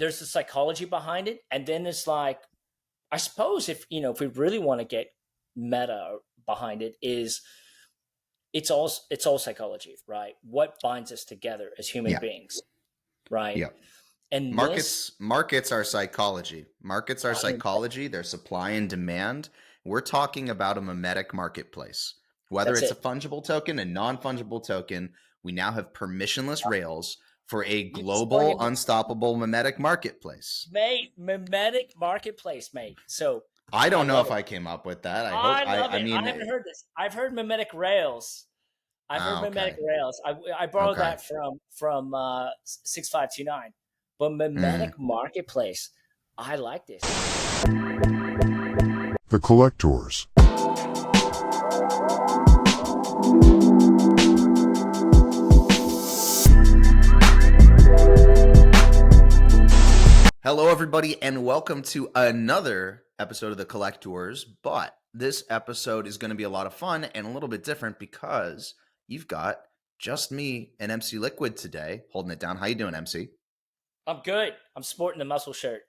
there's the psychology behind it, and then it's like, I suppose if we really want to get meta behind it, is it's all psychology, right? What binds us together as human Yeah. beings, right? Yeah. And Markets are psychology. Markets are psychology. They're supply and demand. We're talking about a mimetic marketplace. Whether That's it's a it. fungible token, a non-fungible token, we now have permissionless rails for a You global, explained it, unstoppable mimetic marketplace. mate. Mimetic marketplace, mate. So I I don't know love if it. I came up with that. I hope I love I it. I mean, haven't heard this. I've heard mimetic rails. I've heard mimetic okay. rails. I borrowed Okay. that from 6529. But mimetic marketplace, I like this. The Collectors. Hello, everybody, and welcome to another episode of The Collectors. But this episode is going to be a lot of fun and a little bit different because you've got just me and MC Liquid today holding it down. How you doing, MC? I'm good. I'm sporting the muscle shirt.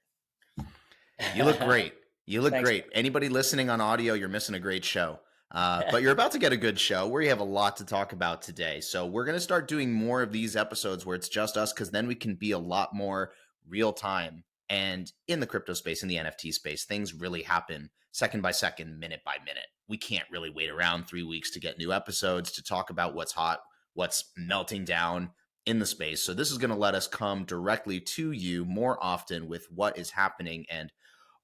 You look great. You look Thanks. great. Anybody listening on audio, you're missing a great show. But you're about to get a good show. We have a lot to talk about today. So we're going to start doing more of these episodes where it's just us, because then we can be a lot more real time. And in the crypto space, in the NFT space, things really happen second by second, minute by minute. We can't really wait around 3 weeks to get new episodes to talk about what's hot, what's melting down in the space. So this is going to let us come directly to you more often with what is happening. And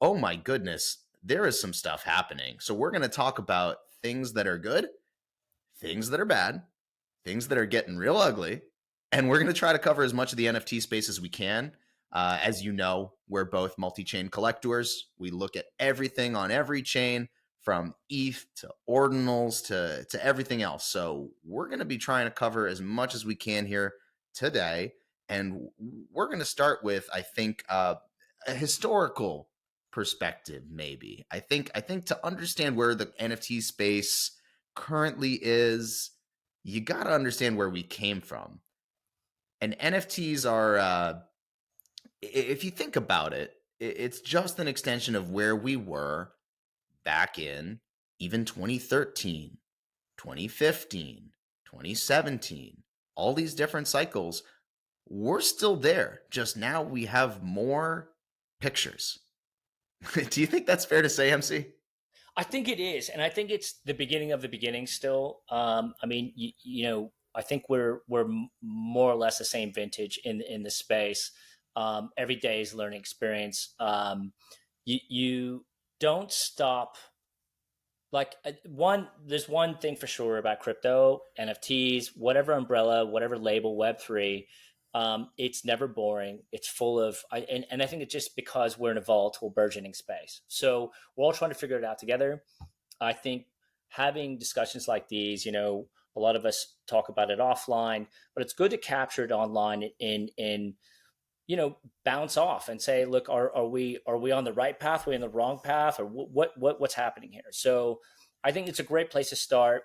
oh my goodness, there is some stuff happening. So we're going to talk about things that are good, things that are bad, things that are getting real ugly. And we're going to try to cover as much of the NFT space as we can. As you know, we're both multi-chain collectors. We look at everything on every chain, from ETH to ordinals to everything else. So we're going to be trying to cover as much as we can here today. And we're going to start with, I think, a historical perspective, maybe. I think to understand where the NFT space currently is, you got to understand where we came from. And NFTs are, if you think about it, it's just an extension of where we were back in even 2013, 2015, 2017, all these different cycles. We're still there. Just now we have more pictures. Do you think that's fair to say, MC? I think it is, and I think it's the beginning of the beginning still. I mean, I think we're more or less the same vintage in the space. Every day is learning experience. You don't stop. Like there's one thing for sure about crypto, NFTs, whatever umbrella, whatever label, Web3. It's never boring. It's full of, and I think it's just because we're in a volatile, burgeoning space. So we're all trying to figure it out together. I think having discussions like these, a lot of us talk about it offline, but it's good to capture it online in bounce off and say, look, are we on the right path? Are we on the wrong path? Or what's happening here? So I think it's a great place to start.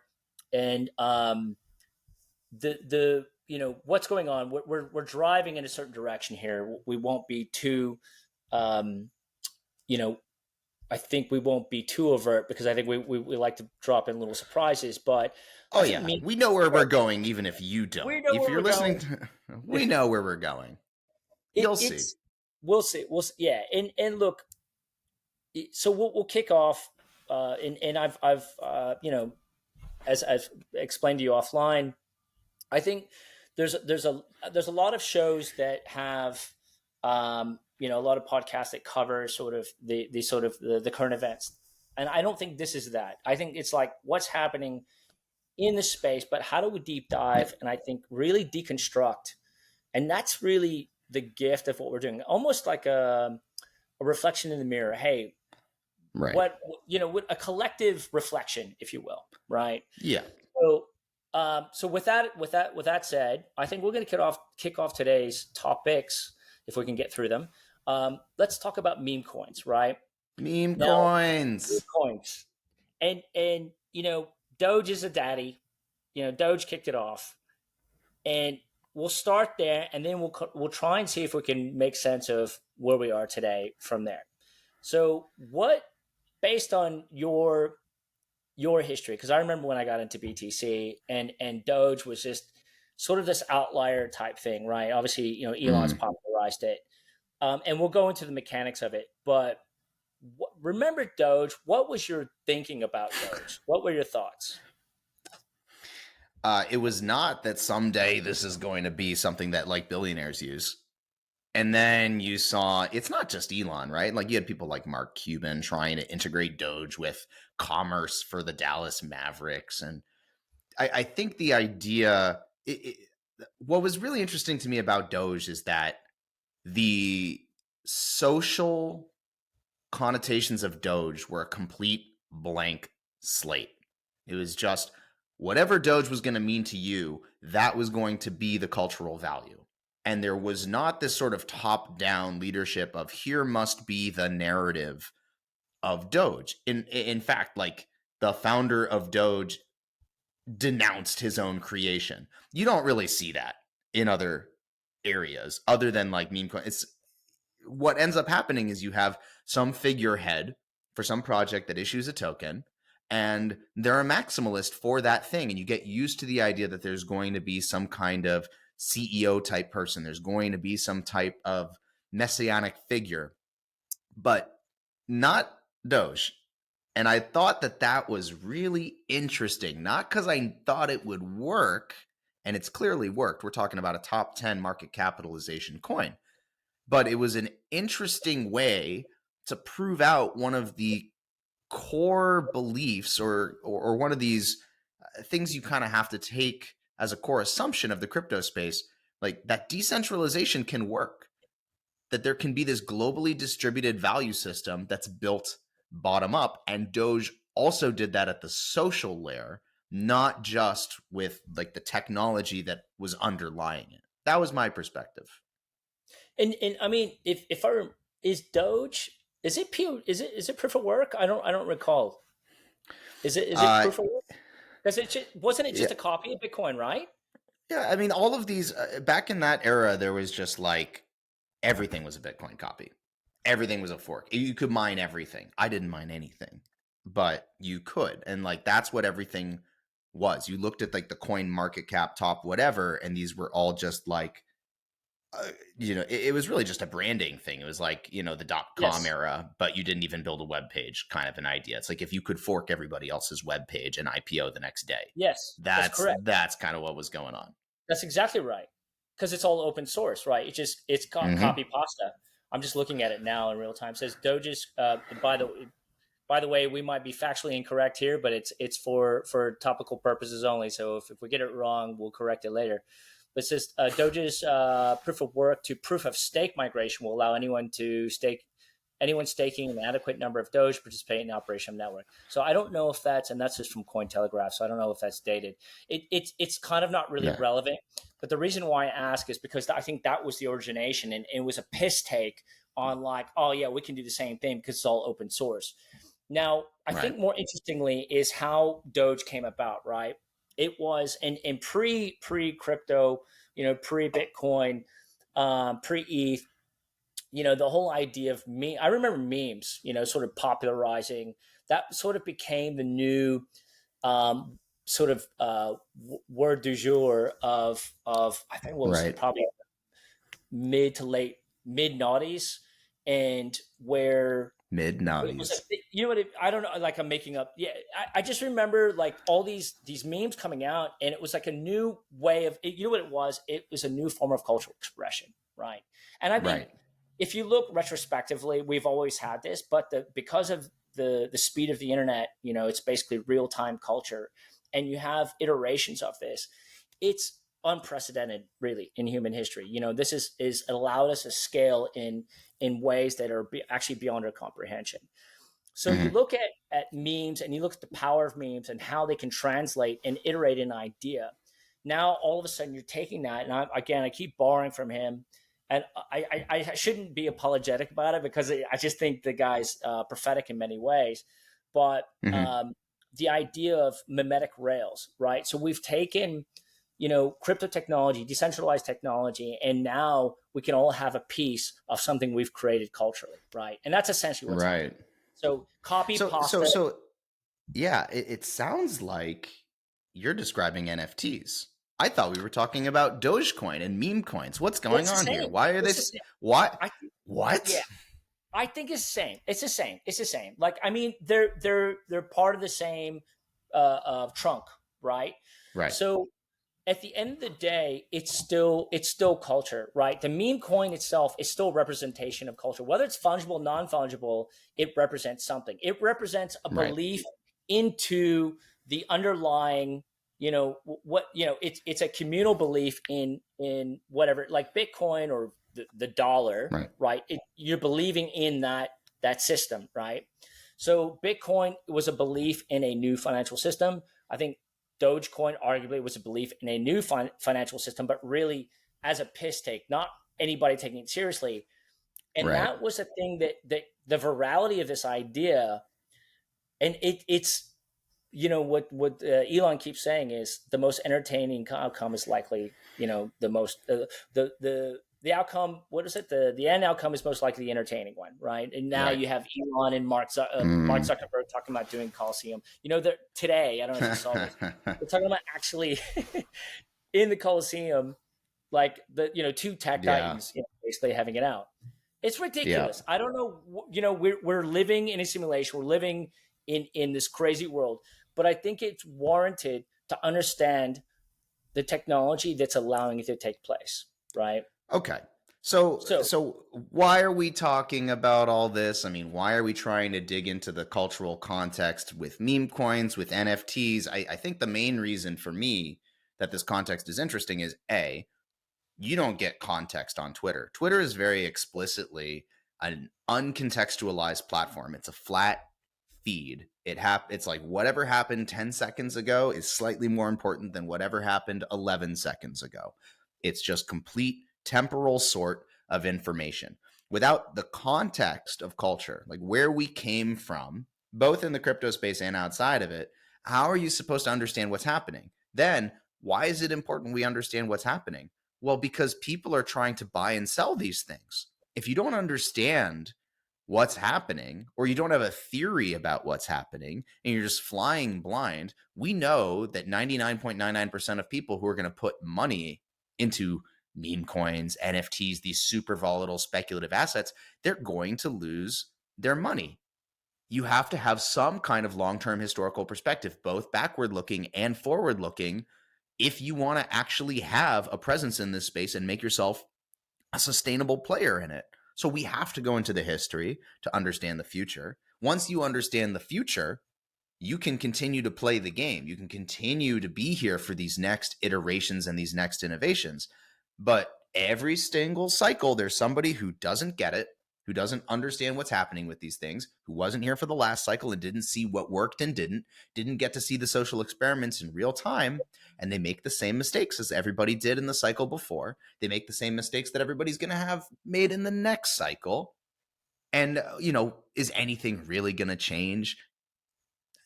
And what's going on? We're driving in a certain direction here. We won't be too, I think we won't be too overt, because I think we like to drop in little surprises. But oh yeah, we know where we're going, even if you don't. If you're listening, we know where we're going. You'll see. We'll see. Yeah. And look, so we'll kick off. And I've as I've explained to you offline, I think there's a lot of shows that have, a lot of podcasts that cover sort of the current events. And I don't think this is that. I think it's like what's happening in the space, but how do we deep dive and I think really deconstruct? And that's really the gift of what we're doing, almost like a reflection in the mirror. Hey, right. What a collective reflection, if you will, right? Yeah. So with that said, I think we're going to kick off today's topics if we can get through them. Let's talk about meme coins, right? Meme coins, and Doge is a daddy. Doge kicked it off, and we'll start there, and then we'll try and see if we can make sense of where we are today from there. So, what, based on your history, because I remember when I got into BTC, and Doge was just sort of this outlier type thing, right? Obviously, Elon's Mhm. popularized it, and we'll go into the mechanics of it. But remember Doge? What was your thinking about Doge? What were your thoughts? It was not that someday this is going to be something that like billionaires use. And then you saw it's not just Elon, right? Like you had people like Mark Cuban trying to integrate Doge with commerce for the Dallas Mavericks. And I think the idea, what was really interesting to me about Doge is that the social connotations of Doge were a complete blank slate. It was just whatever Doge was going to mean to you, that was going to be the cultural value. And there was not this sort of top down leadership of here must be the narrative of Doge. In fact, like the founder of Doge denounced his own creation. You don't really see that in other areas other than like meme coin. It's what ends up happening is you have some figurehead for some project that issues a token, and they're a maximalist for that thing, and you get used to the idea that there's going to be some kind of CEO type person, there's going to be some type of messianic figure, but not Doge. And I thought that that was really interesting, not because I thought it would work, and it's clearly worked. We're talking about a top 10 market capitalization coin, but it was an interesting way to prove out one of the core beliefs or one of these things you kind of have to take as a core assumption of the crypto space, like that decentralization can work, that there can be this globally distributed value system that's built bottom up. And Doge also did that at the social layer, not just with like the technology that was underlying it. That was my perspective. And I mean, if I is Doge, is it proof of work? I don't recall. Is it Uh, proof of work? Because wasn't it yeah, just a copy of Bitcoin, right? yeah. I mean, all of these back in that era, there was just like everything was a Bitcoin copy. Everything was a fork. You could mine everything. I didn't mine anything, but you could, and like that's what everything was. You looked at like the coin market cap, top, whatever, and these were all just like it was really just a branding thing. It was like, the .com Yes. era, but you didn't even build a web page kind of an idea. It's like if you could fork everybody else's web page and IPO the next day. Yes, that's That's correct. that's kind of what was going on. That's exactly right. Because it's all open source, right? It's Hmm. copy pasta. I'm just looking at it now in real time. It says Doge's. By the way, we might be factually incorrect here, but it's for topical purposes only. So if we get it wrong, we'll correct it later. But it says Doge's proof of work to proof of stake migration will allow anyone staking an adequate number of Doge to participate in the operation of the network. So I don't know if and that's just from Cointelegraph, so I don't know if that's dated. It's kind of not really Yeah. relevant. But the reason why I ask is because I think that was the origination, and it was a piss take on like, oh yeah, we can do the same thing because it's all open source. Now, I Right. think more interestingly is how Doge came about, right? It was in pre crypto, pre Bitcoin, pre ETH, the whole idea of me. I remember memes, sort of popularizing that. Sort of became the new sort of word du jour of I think what was Right. probably mid to late mid noughties, and where Mid it was noughties. I don't know, like I'm making up. Yeah, I just remember like all these memes coming out, and it was like a new way of you know what it was. It was a new form of cultural expression, right? And I think Right. if you look retrospectively, we've always had this, but because of the speed of the internet, it's basically real time culture, and you have iterations of this. It's unprecedented, really, in human history. This is allowed us to scale in ways that are actually beyond our comprehension. So you Hmm. look at memes, and you look at the power of memes and how they can translate and iterate an idea. Now all of a sudden you're taking that, and I keep borrowing from him, and I shouldn't be apologetic about it because I just think the guy's prophetic in many ways. But Hmm. the idea of mimetic rails, right? So we've taken crypto technology, decentralized technology, and now we can all have a piece of something we've created culturally, right? And that's essentially what's happening. Right. So copy So so pasta. so yeah, it sounds like you're describing NFTs. I thought we were talking about Dogecoin and meme coins. What's Well, going it's the on here? same. Why are they It's the same. why I think, yeah, what? I think it's the same. It's the same. It's the same. Like, I mean, they're part of the same trunk, right? Right. So at the end of the day, it's still culture, right? The meme coin itself is still representation of culture. Whether it's fungible, non-fungible, it represents something. It represents a Right. belief into the underlying, it's a communal belief in whatever, like Bitcoin or the dollar, Right. right? You're believing in that system, right? So Bitcoin was a belief in a new financial system. I think Dogecoin arguably was a belief in a new financial system, but really as a piss take, not anybody taking it seriously. And Right. that was the thing that the virality of this idea, and it's Elon keeps saying is the most entertaining outcome is likely the most the outcome. What is it? The end outcome is most likely the entertaining one, right? And now Right. you have Elon and Mark Mm. Zuckerberg talking about doing Coliseum. Today, I don't know if you saw this, they're talking about actually in the Coliseum, like the two tech Yeah. titans, basically having it out. It's Yeah. ridiculous. I don't know. We're living in a simulation. We're living in this crazy world, but I think it's warranted to understand the technology that's allowing it to take place, right? Okay. So So so why are we talking about all this? I mean, why are we trying to dig into the cultural context with meme coins, with NFTs? I think the main reason for me that this context is interesting is A, you don't get context on Twitter. Twitter is very explicitly an uncontextualized platform. It's a flat feed. It's like whatever happened 10 seconds ago is slightly more important than whatever happened 11 seconds ago. It's just complete temporal sort of information without the context of culture, like where we came from, both in the crypto space and outside of it. How are you supposed to understand what's happening? Then, why is it important we understand what's happening? Well, because people are trying to buy and sell these things. If you don't understand what's happening, or you don't have a theory about what's happening, and you're just flying blind, we know that 99.99% of people who are going to put money into meme coins, NFTs, these super volatile speculative assets, they're going to lose their money. You have to have some kind of long-term historical perspective, both backward looking and forward looking, if you want to actually have a presence in this space and make yourself a sustainable player in it. So we have to go into the history to understand the future. Once you understand the future, you can continue to play the game. You can continue to be here for these next iterations and these next innovations. But every single cycle, there's somebody who doesn't get it, who doesn't understand what's happening with these things, who wasn't here for the last cycle and didn't see what worked and didn't get to see the social experiments in real time. And they make the same mistakes as everybody did in the cycle before. They make the same mistakes that everybody's going to have made in the next cycle. And, is anything really going to change?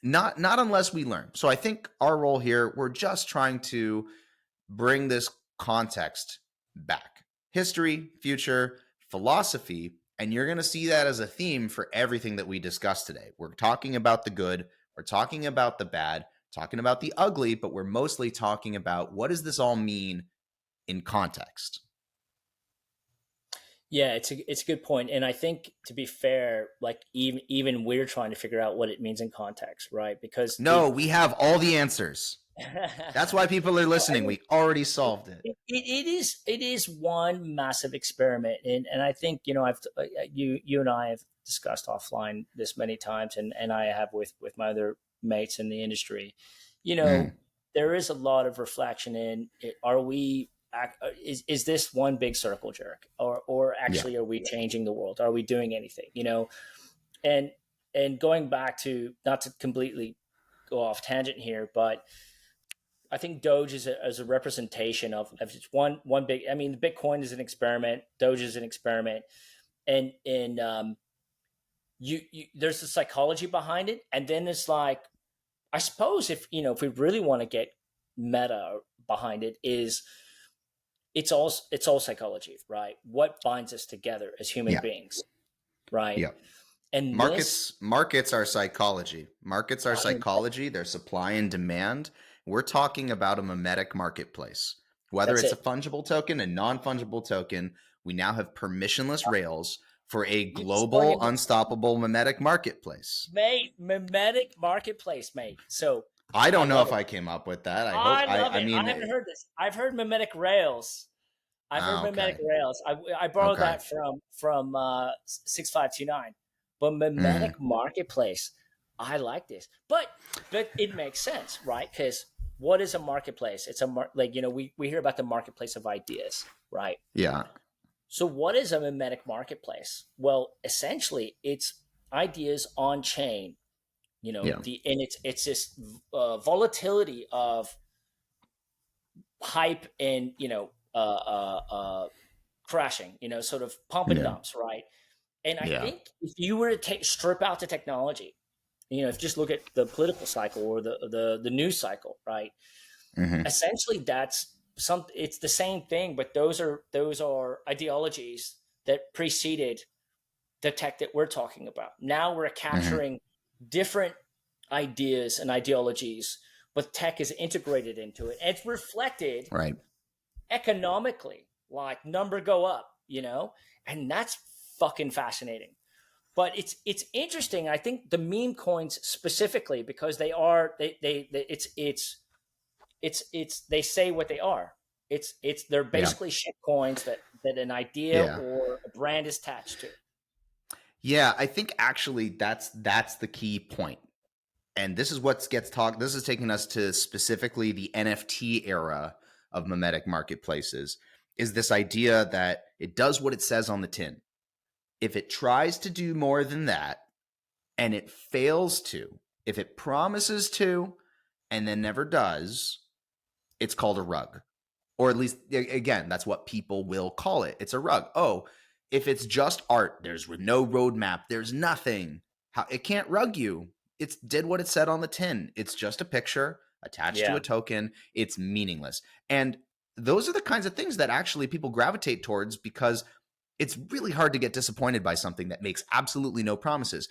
Not unless we learn. So I think our role here, we're just trying to bring this context back. History, future, philosophy, and you're going to see that as a theme for everything that we discussed today. We're talking about the good, we're talking about the bad, talking about the ugly, but we're mostly talking about what does this all mean in context. yeah, it's a good point, and I think to be fair, like even we're trying to figure out what it means in context, right? Because No, we have all the answers. That's why people are well, I listening. mean, We already solved it. it is one massive experiment, and I think I've you and I have discussed offline this many times, and I have with my other mates in the industry. You know, Mm, there is a lot of reflection in it. Are we is this one big circle jerk, or yeah. actually are we changing the world? Are we doing anything? And going back to, not to completely go off tangent here, but I think Doge is a representation of just one big. I mean, Bitcoin is an experiment. Doge is an experiment, and you there's the psychology behind it, and then it's like, I suppose if we really want to get meta behind it is it's all psychology, right? What binds us together as human Yeah. beings, right? Yeah. And Markets are psychology. Markets are psychology. They're supply and demand. We're talking about a mimetic marketplace. Whether that's it's a it. fungible token, a non-fungible token, we now have permissionless rails for a You're spelling global, it, unstoppable mimetic marketplace. mate. Mimetic marketplace, mate. So I I don't know love if it. I came up with that. I hope I love I it. I mean haven't heard this. I've heard mimetic rails. I've heard mimetic okay. rails. I borrowed Okay. that from 6529. But Mm, mimetic marketplace, I like this. But it makes sense, right? Because what is a marketplace? It's like we hear about the marketplace of ideas, right? yeah. So what is a mimetic marketplace? Well, essentially, it's ideas on chain. Yeah. And it's this volatility of hype and crashing, sort of pump and Yeah. dumps, right? And I Yeah. think if you were to strip out the technology, if you just look at the political cycle or the news cycle, right? Hmm. Essentially, it's the same thing, but those are ideologies that preceded the tech that we're talking about. Now we're Hmm. capturing different ideas and ideologies, but tech is integrated into it. And it's reflected Right. economically, like number go up, and that's fucking fascinating. But it's interesting. I think the meme coins specifically because it's they say what they are. They're Yeah. basically shit coins that an idea Yeah. or a brand is attached to. Yeah. I think actually that's the key point. And this is what gets talked. This is taking us to specifically the NFT era of mimetic marketplaces. Is this idea that it does what it says on the tin. If it tries to do more than that and it fails to, if it promises to and then never does, it's called a rug. Or at least, again, that's what people will call it. It's a rug. Oh, if it's just art, there's no roadmap, there's nothing. It can't rug you. It's did what it said on the tin. It's just a picture attached to Yeah, a token. It's meaningless. And those are the kinds of things that actually people gravitate towards because it's really hard to get disappointed by something that makes absolutely no promises.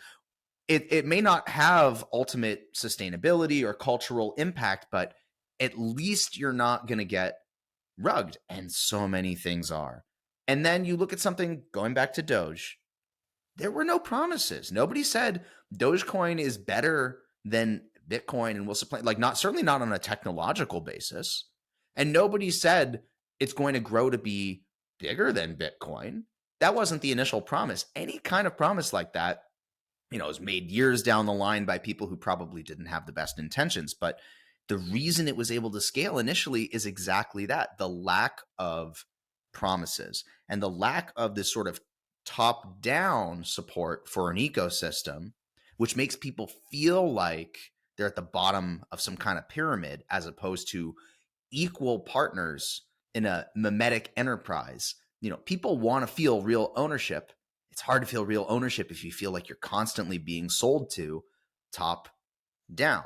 It may not have ultimate sustainability or cultural impact, but at least you're not going to get rugged. And so many things are. And then you look at something going back to Doge, there were no promises. Nobody said Dogecoin is better than Bitcoin and will supplant, like not certainly not on a technological basis. And nobody said it's going to grow to be bigger than Bitcoin. That wasn't the initial promise. Any kind of promise like that, is made years down the line by people who probably didn't have the best intentions. But the reason it was able to scale initially is exactly that, the lack of promises and the lack of this sort of top down support for an ecosystem, which makes people feel like they're at the bottom of some kind of pyramid as opposed to equal partners in a mimetic enterprise. People want to feel real ownership. It's hard to feel real ownership if you feel like you're constantly being sold to top down.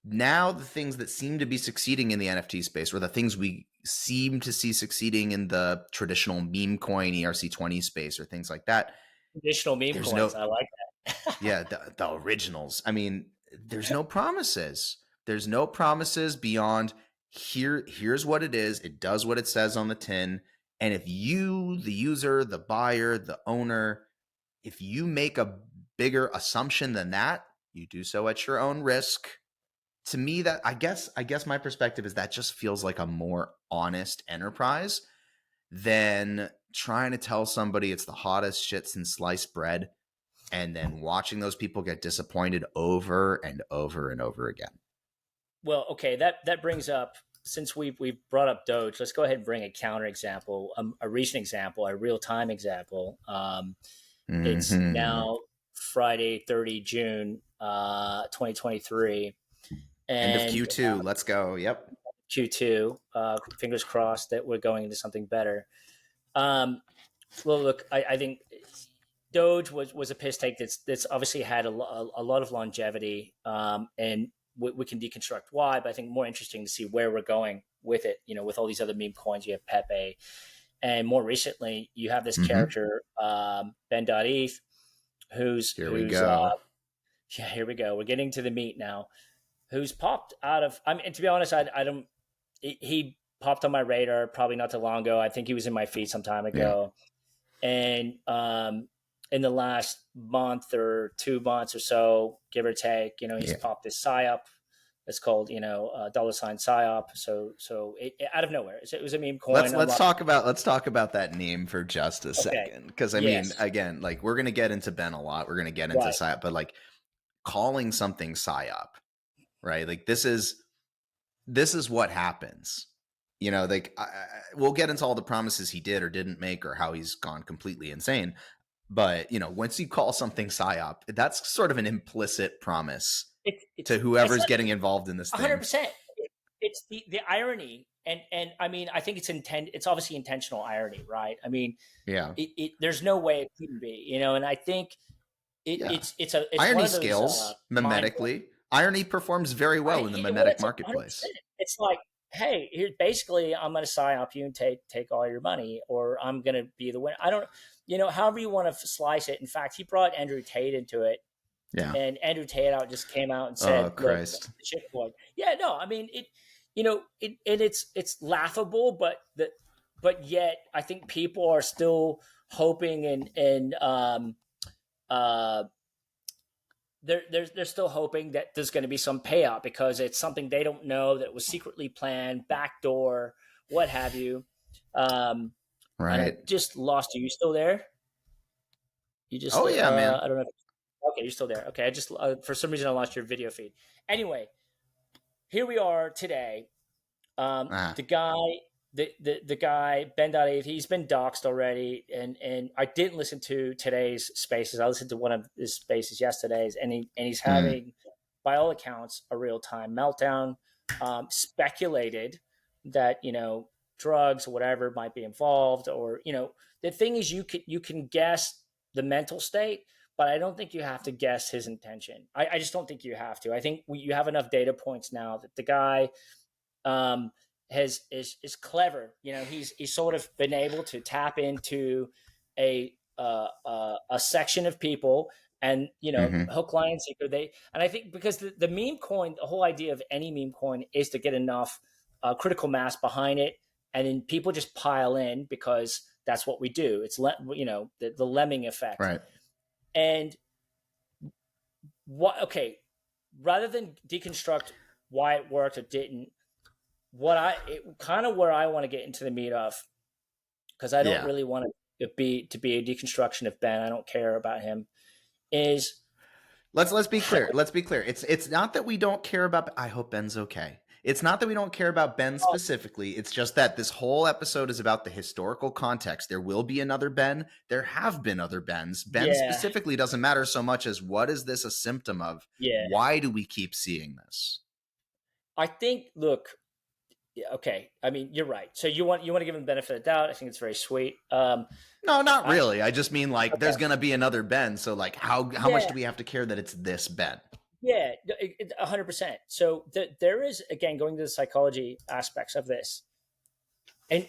Now, the things that seem to be succeeding in the NFT space, or the things we seem to see succeeding in the traditional meme coin ERC20 space, or things like that, traditional meme there's coins. no, I like that. yeah, the originals. I mean, there's no promises. There's no promises beyond here's what it is. It does what it says on the tin. And if you, the user, the buyer, the owner, if you make a bigger assumption than that, you do so at your own risk. To me, that I guess my perspective is that just feels like a more honest enterprise than trying to tell somebody it's the hottest shit since sliced bread and then watching those people get disappointed over and over and over again. Well, okay, that brings up, since we've brought up Doge, let's go ahead and bring a counter example, a recent example, a real time example. It's Mm-hmm. now Friday, 30 June, 2023, End of and Q2. Let's go. Yep. Q2. Fingers crossed that we're going into something better. Um, well, look, I think Doge was a piss take that's obviously had a lot of longevity, and we can deconstruct why. But I think more interesting to see where we're going with it. With all these other meme coins, you have Pepe, and more recently, you have this Mm-hmm. character Ben.eth, who's Here we who's go. yeah, here we go. We're getting to the meat now. Who's popped out of? I mean, to be honest, I don't. He popped on my radar probably not too long ago. I think he was in my feed some time Yeah. ago, and in the last month or 2 months or so, give or take, he's popped this psyop. It's called $ psyop. So out of nowhere, it was a meme coin. Let's talk about that name for just a Okay. second, because I mean, Yes. again, like, we're gonna get into Ben a lot. We're gonna get into Right. psyop, but like, calling something psyop, right? Like, this is what happens. Like, we'll get into all the promises he did or didn't make, or how he's gone completely insane. But once you call something psyop, that's sort of an implicit promise to whoever's getting involved in this thing. 100%. It's the irony, and I mean, I think it's obviously intentional irony, right? I mean, Yeah. There's no way it couldn't be, and I think it's irony one of those, scales mimetically. Irony performs very well in the mimetic marketplace. 100%. It's like, hey, here, basically, I'm going to psyop you and take all your money, or I'm going to be the winner. I don't, however you want to slice it. In fact, he brought Andrew Tate into it. Yeah. And Andrew Tate just came out and said, "Oh Christ, shitcoin." Yeah, no, I mean it's laughable, but yet I think people are still hoping and they're still hoping that there's going to be some payout, because it's something they don't know, that was secretly planned, backdoor, what have you. Right. I just lost you. You still there? You just? Oh yeah, man. I don't know. Okay, you're still there. Okay, I just for some reason I lost your video feed. Anyway, here we are today. The guy Ben.eth, he's been doxxed already, and I didn't listen to today's spaces. I listened to one of his spaces yesterday's, and he's having, by all accounts, a real time meltdown. Speculated that drugs or whatever might be involved, or the thing is, you can guess the mental state, but I don't think you have to guess his intention. I just don't think you have to. I think you have enough data points now that the guy is clever. He's sort of been able to tap into a section of people, and hook, line, and sinker. And I think because the meme coin, the whole idea of any meme coin is to get enough critical mass behind it, and then people just pile in, because that's what we do. It's the lemming effect, right? And rather than deconstruct why it worked or didn't, where I want to get into the meat of, because I don't really want to be a deconstruction of Ben. I don't care about him. Is let's be clear. Let's be clear. It's not that we don't care about. I hope Ben's okay. It's not that we don't care about Ben specifically. It's just that this whole episode is about the historical context. There will be another Ben. There have been other Bens. Ben specifically doesn't matter so much as, what is this a symptom of? Yeah. Why do we keep seeing this? I think, look, okay. I mean, you're right. So you want to give him the benefit of the doubt. I think it's very sweet. No, not really. I just mean, like, there's going to be another Ben. So, like, how much do we have to care that it's this Ben? Yeah, 100%. So there is, again, going to the psychology aspects of this, and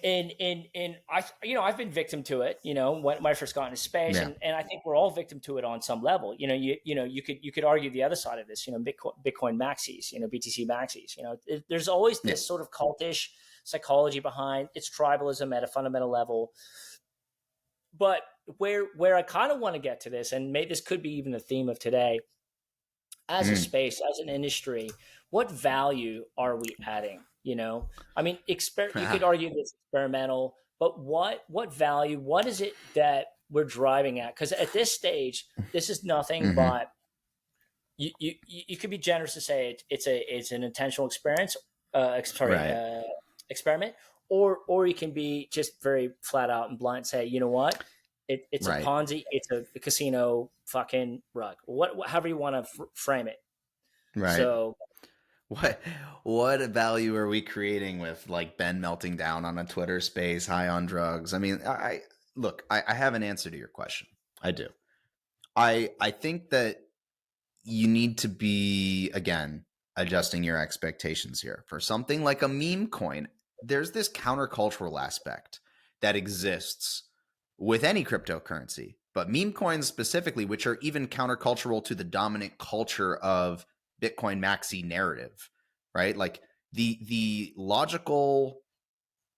I, I've been victim to it. When I first got into space, and I think we're all victim to it on some level. You could argue the other side of this. Bitcoin maxis, BTC maxis. There's always this sort of cultish psychology behind. It's tribalism at a fundamental level. But where I kind of want to get to this, and maybe this could be even the theme of today. As a space, as an industry, what value are we adding? I mean, you could argue it's experimental, but what value? What is it that we're driving at? Because at this stage, this is nothing but you could be generous to say it's an intentional experience, experiment, or you can be just very flat out and blunt, say, you know what? It's a Ponzi. It's a casino fucking rug. However you want to frame it. Right. So, what value are we creating with, like, Ben melting down on a Twitter space, high on drugs? I mean, I have an answer to your question. I do. I think that you need to be, again, adjusting your expectations here for something like a meme coin. there's this countercultural aspect that exists with any cryptocurrency, but meme coins specifically, which are even countercultural to the dominant culture of Bitcoin maxi narrative, right? Like the logical,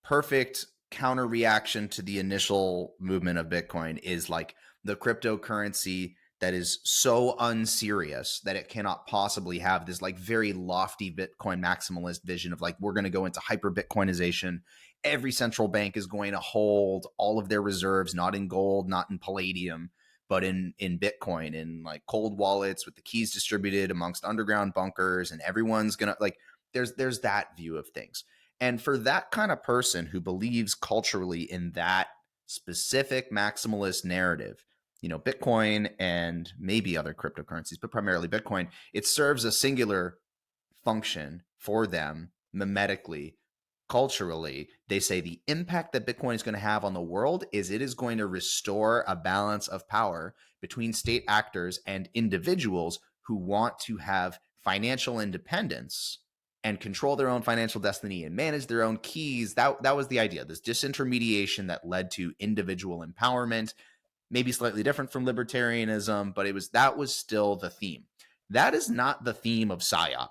perfect counter reaction to the initial movement of Bitcoin is like the cryptocurrency that is so unserious that it cannot possibly have this like very lofty Bitcoin maximalist vision of like, we're going to go into hyper Bitcoinization. Every central bank is going to hold all of their reserves, not in gold, not in palladium, but in Bitcoin, in like cold wallets with the keys distributed amongst underground bunkers, and everyone's going to like, there's that view of things. And for that kind of person who believes culturally in that specific maximalist narrative, Bitcoin and maybe other cryptocurrencies, but primarily Bitcoin, it serves a singular function for them mimetically, culturally. They say the impact that Bitcoin is going to have on the world is it is going to restore a balance of power between state actors and individuals who want to have financial independence and control their own financial destiny and manage their own keys. That was the idea, this disintermediation that led to individual empowerment, maybe slightly different from libertarianism, but that was still the theme. That is not the theme of PSYOP.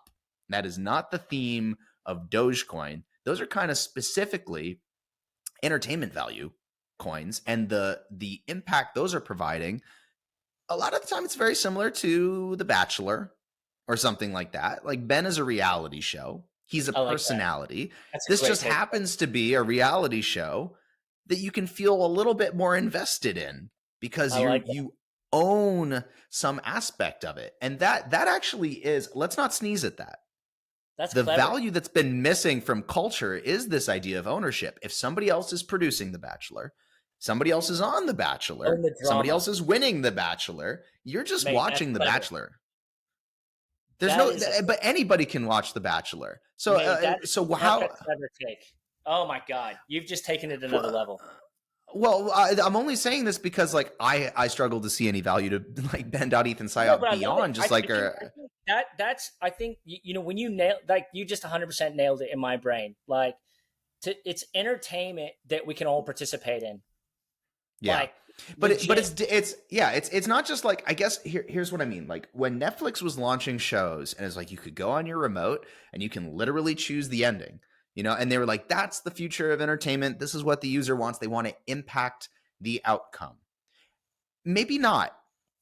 That is not the theme of Dogecoin. Those are kind of specifically entertainment value coins, and the impact those are providing, a lot of the time it's very similar to The Bachelor or something like that. Like Ben is a reality show. He's a I like that. personality. That's a This great just take. happens to be a reality show that you can feel a little bit more invested in because I like that. you own some aspect of it. And that actually is, let's not sneeze at that. That's The clever. value that's been missing from culture is this idea of ownership. If somebody else is producing The Bachelor, somebody else is on The Own Bachelor, the somebody drama, else is winning The Bachelor, you're just mate. That's watching The clever. Bachelor. There's That no, is, but anybody can watch The Bachelor. So, mate. That's a how? clever take. Oh my god, you've just taken it another level. Well, I'm only saying this because like I struggle to see any value to like Ben.ETH and No, PSYOP but I love it. beyond just like I think that's I think when you nail, like, you just 100% nailed it in my brain. Like, it's entertainment that we can all participate in. yeah. Like, But legit. it's not just like, I guess here's what I mean. Like when Netflix was launching shows and it's like you could go on your remote and you can literally choose the ending, and they were like, that's the future of entertainment. This is what the user wants. They want to impact the outcome. Maybe not.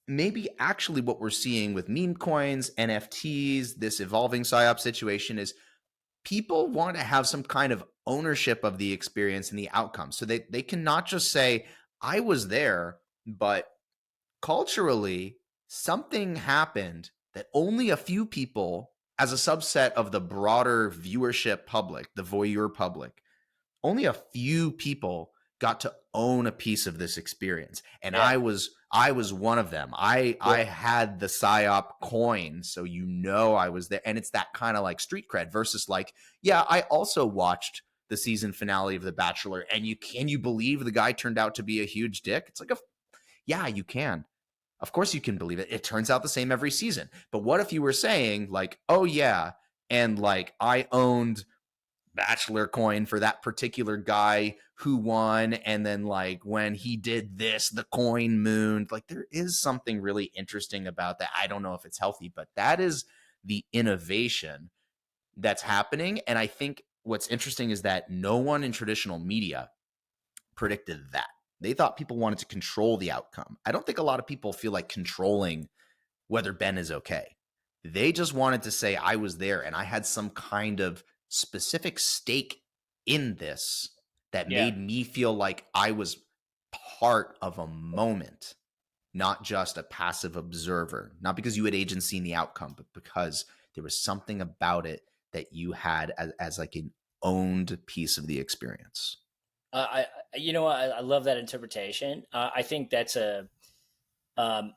Maybe actually what we're seeing with meme coins, NFTs, this evolving PSYOP situation is people want to have some kind of ownership of the experience and the outcome. So they cannot just say, I was there, but culturally, something happened that only a few people, as a subset of the broader viewership public, the voyeur public, only a few people got to own a piece of this experience, and Yeah. I was one of them. I had the PSYOP coin, so I was there, and it's that kind of like street cred versus like, yeah, I also watched the season finale of The Bachelor, and you believe the guy turned out to be a huge dick? It's like, yeah, you can. Of course you can believe it. It turns out the same every season. But what if you were saying like, oh yeah, and like I owned Bachelor coin for that particular guy who won, and then like when he did this, the coin mooned. Like there is something really interesting about that. I don't know if it's healthy, but that is the innovation that's happening. And I think what's interesting is that no one in traditional media predicted that. They thought people wanted to control the outcome. I don't think a lot of people feel like controlling whether Ben is okay. They just wanted to say, I was there and I had some kind of specific stake in this that Yeah. made me feel like I was part of a moment, not just a passive observer. Not because you had agency in the outcome, but because there was something about it that you had as like an owned piece of the experience. I I love that interpretation. I think that's a um,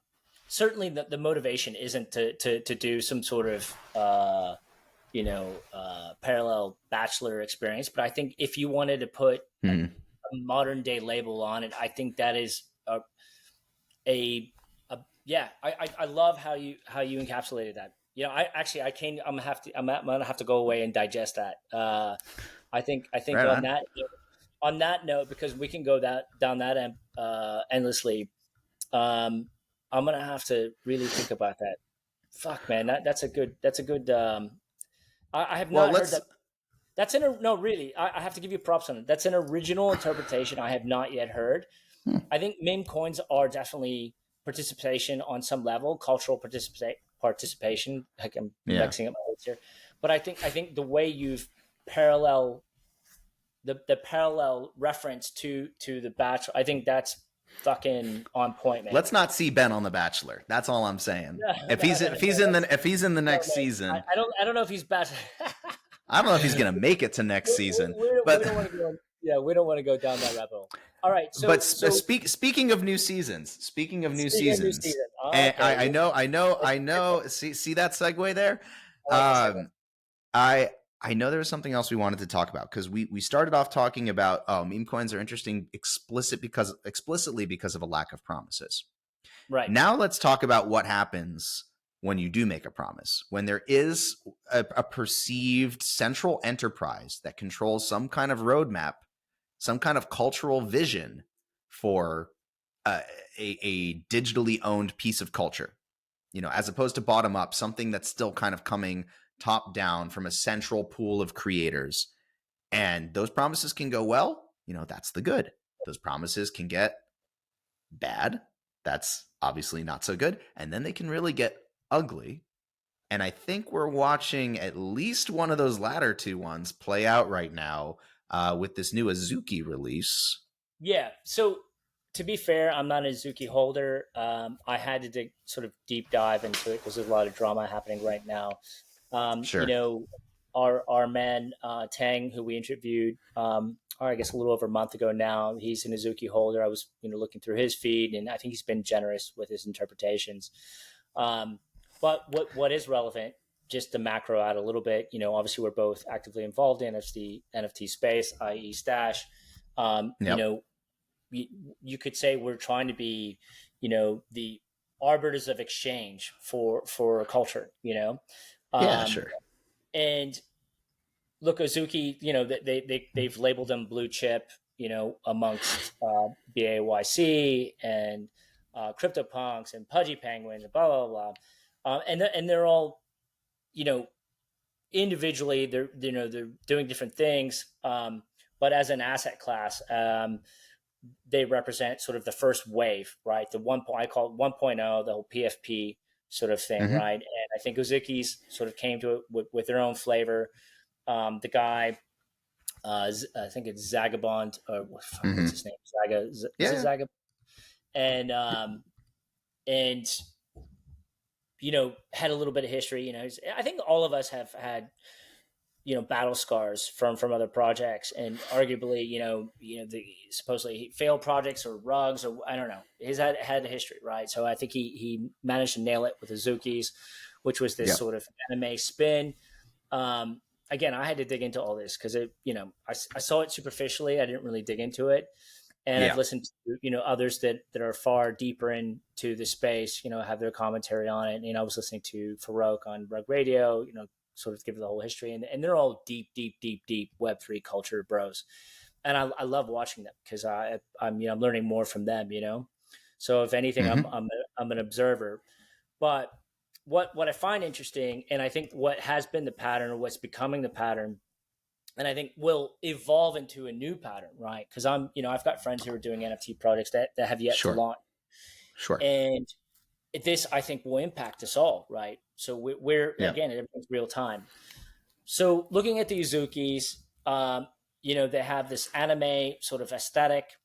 certainly the motivation isn't to do some sort of parallel Bachelor experience, but I think if you wanted to put Hmm. a modern day label on it, I think that is a, yeah. I love how you encapsulated that. I came. I'm gonna have to go away and digest that. I think Right on. on that note, because we can go down that endlessly. I'm gonna have to really think about that. Fuck, man, that's a good. I have Well, not heard let's that. That's no, really. I have to give you props on it. That's an original interpretation I have not yet heard. hmm, I think meme coins are definitely participation on some level, cultural participation. Like I'm yeah. mixing up my words here, but I think the way you've parallel the parallel reference to the Bachelor, I think that's fucking on point, man. Let's not see Ben on The Bachelor. That's all I'm saying. No, If no, he's no, if he's no, in that's the if he's in the no, next man. season, I don't know if he's Bachelor. I don't know if he's gonna make it to next season. We But don't want to go. Yeah, we don't want to go down that rabbit hole. All right, but so speaking of new seasons, speaking of new speaking of new seasons, season, and okay, I know. See that segue there. I like this segue. Um, I I know there was something else we wanted to talk about because we started off talking about meme coins are interesting explicitly because of a lack of promises. Right. Now let's talk about what happens when you do make a promise. When there is a perceived central enterprise that controls some kind of roadmap, some kind of cultural vision for uh, a digitally owned piece of culture, as opposed to bottom up, something that's still kind of coming top down from a central pool of creators. And those promises can go well, that's the good. Those promises can get bad. That's obviously not so good. And then they can really get ugly. And I think we're watching at least one of those latter two ones play out right now with this new Azuki release. Yeah. So to be fair, I'm not a Azuki holder. I had to sort of deep dive into it because there's a lot of drama happening right now. You Sure. know, our man Tang, who we interviewed, or I guess a little over a month ago now, he's an Azuki holder. I was looking through his feed, and I think he's been generous with his interpretations. Um, but what is relevant, just to macro out a little bit, obviously we're both actively involved in NFT space, i.e. Stashh. You Yep. know, you could say we're trying to be, the arbiters of exchange for a culture, Yeah, um, sure. and look, Azuki, they've labeled them blue chip, amongst BAYC and CryptoPunks and Pudgy Penguins and blah blah blah, and they're all, you know, individually they're doing different things, but as an asset class, they represent sort of the first wave, right? The I call it 1.0, the whole PFP sort of thing, Mm-hmm. right? And I think Uzuki's sort of came to it with their own flavor. The guy, I think it's Zagabond, or what's Mm-hmm. his name? Zaga, is it Yeah. Zaga? And and had a little bit of history. I think all of us have had battle scars from other projects, and arguably the supposedly failed projects or rugs, or I don't know, he's had a history, right? So I think he managed to nail it with Azuki's, which was this Yep. sort of anime spin. Again, I had to dig into all this because I saw it superficially. I didn't really dig into it, and I've Yeah. listened to others that are far deeper into the space, have their commentary on it. I was listening to Farouk on Rug Radio, sort of give the whole history, and they're all deep, deep, deep, deep Web3 culture bros, and I love watching them because I'm learning more from them. So if anything, Mm-hmm. I'm an observer. But what I find interesting, and I think what has been the pattern, or what's becoming the pattern, and I think will evolve into a new pattern, right? Because I've got friends who are doing NFT projects that have yet to Sure. launch, Sure. and this I think will impact us all, right? So we're Yeah. again, everything's real time. So looking at the Uzukis, they have this anime sort of aesthetic.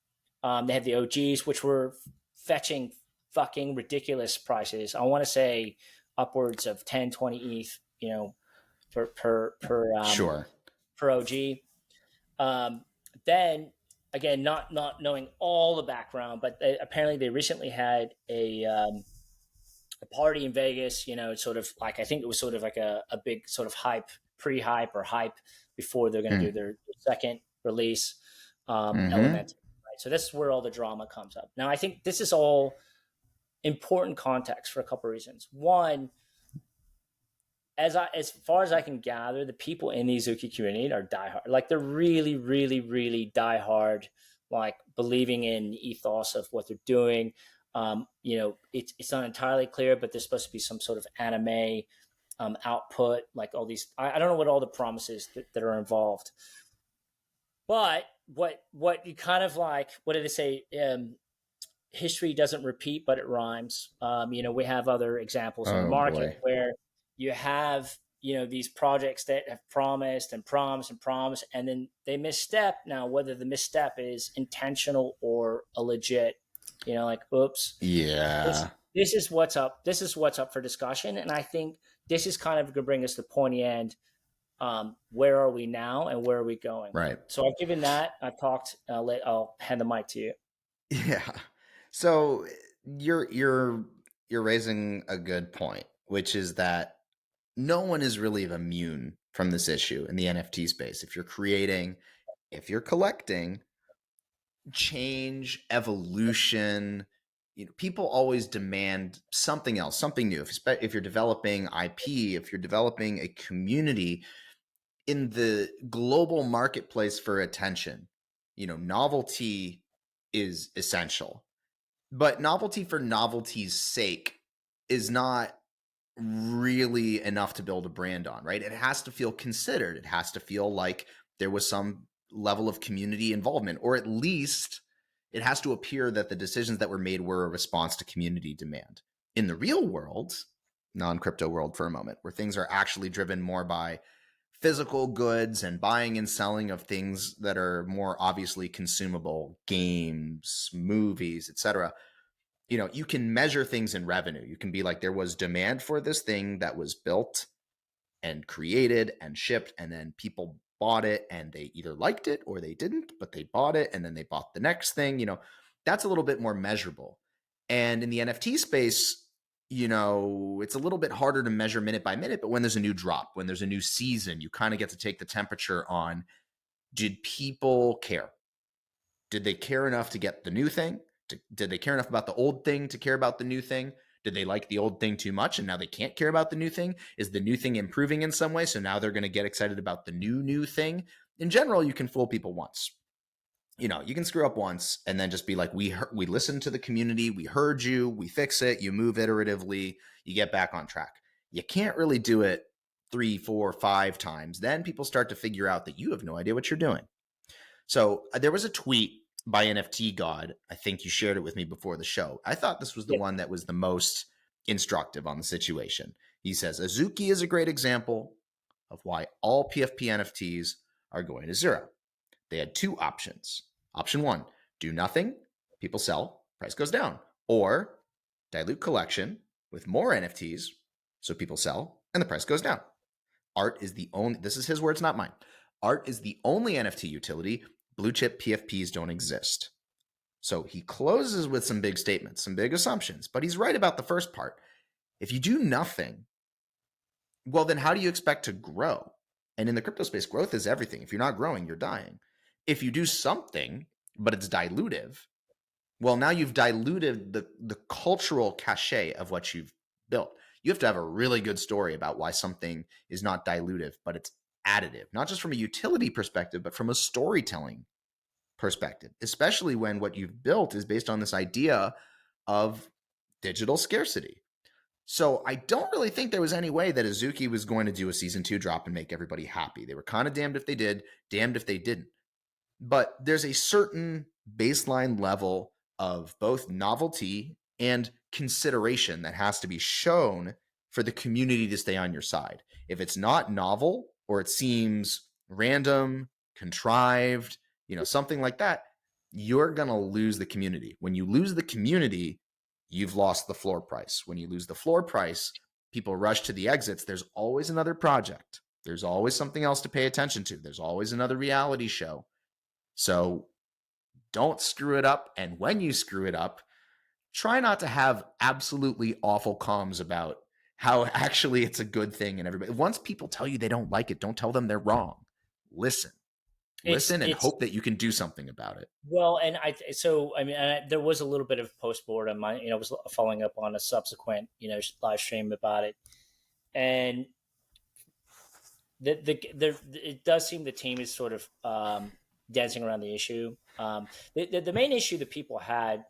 They have the OGs, which were fetching fucking ridiculous prices. I want to say upwards of 10, 20 ETH, per Sure. per OG. Then again, not knowing all the background, but apparently they recently had a party in Vegas. Sort of like, I think it was sort of like a big sort of pre-hype or hype before they're going to do their second release, Mm-hmm. Element. Right. So this is where all the drama comes up. Now, I think this is all important context for a couple of reasons. One, as far as I can gather, the people in the Azuki community are diehard. Like they're really, really, really diehard, like believing in the ethos of what they're doing. It's not entirely clear, but there's supposed to be some sort of anime output, like all these. I don't know what all the promises that are involved, but what you kind of like, what did they say? History doesn't repeat, but it rhymes. We have other examples in the Oh market boy. where you have, these projects that have promised and promised and promised, and then they misstep. Now, whether the misstep is intentional or a legit, like, oops, this Yeah. this is what's up. This is what's up for discussion, and I think this is kind of going to bring us to pointy end. Where are we now, and where are we going? Right. So I've given that. I've talked. I'll hand the mic to you. Yeah. So you're raising a good point, which is that no one is really immune from this issue in the NFT space. If you're creating, if you're collecting, change, evolution, people always demand something else, something new. If you're developing IP, if you're developing a community in the global marketplace for attention, novelty is essential. But novelty for novelty's sake is not really enough to build a brand on, right? It has to feel considered. It has to feel like there was some level of community involvement, or at least it has to appear that the decisions that were made were a response to community demand. In the real world, non-crypto world for a moment, where things are actually driven more by physical goods and buying and selling of things that are more obviously consumable, games, movies, etc. You can measure things in revenue. You can be like, there was demand for this thing that was built and created and shipped, and then people bought it and they either liked it or they didn't, but they bought it and then they bought the next thing. That's a little bit more measurable. And in the NFT space, it's a little bit harder to measure minute by minute, but when there's a new drop, when there's a new season, you kind of get to take the temperature on, did people care? Did they care enough to get the new thing? Did they care enough about the old thing to care about the new thing? Did they like the old thing too much and now they can't care about the new thing? Is the new thing improving in some way? So now they're going to get excited about the new thing. In general, you can fool people once. You can screw up once and then just be like, we listened to the community, we heard you, we fix it, you move iteratively, you get back on track. You can't really do it 3, 4, 5 times. Then people start to figure out that you have no idea what you're doing. So there was a tweet by NFT God. I think you shared it with me before the show. I thought this was the Yep. one that was the most instructive on the situation. He says, Azuki is a great example of why all PFP NFTs are going to zero. They had 2 options. Option 1, do nothing, people sell, price goes down. Or dilute collection with more NFTs, so people sell and the price goes down. Art is the only, this is his words, not mine. Art is the only NFT utility. Blue chip PFPs don't exist. So he closes with some big statements, some big assumptions, but he's right about the first part. If you do nothing, well, then how do you expect to grow? And in the crypto space, growth is everything. If you're not growing, you're dying. If you do something, but it's dilutive, well, now you've diluted the cultural cachet of what you've built. You have to have a really good story about why something is not dilutive, but it's additive, not just from a utility perspective, but from a storytelling perspective, especially when what you've built is based on this idea of digital scarcity. So I don't really think there was any way that Azuki was going to do a season 2 drop and make everybody happy. They were kind of damned if they did, damned if they didn't. But there's a certain baseline level of both novelty and consideration that has to be shown for the community to stay on your side. If it's not novel or it seems random, contrived, something like that, you're going to lose the community. When you lose the community, you've lost the floor price. When you lose the floor price, people rush to the exits. There's always another project. There's always something else to pay attention to. There's always another reality show. So don't screw it up. And when you screw it up, try not to have absolutely awful comms about how actually it's a good thing. And everybody, once people tell you they don't like it, don't tell them they're wrong. Listen and It's hope that you can do something about it. Well, and there was a little bit of postmortem. I was following up on a subsequent, live stream about it, and it does seem the team is sort of dancing around the issue. The main issue that people had,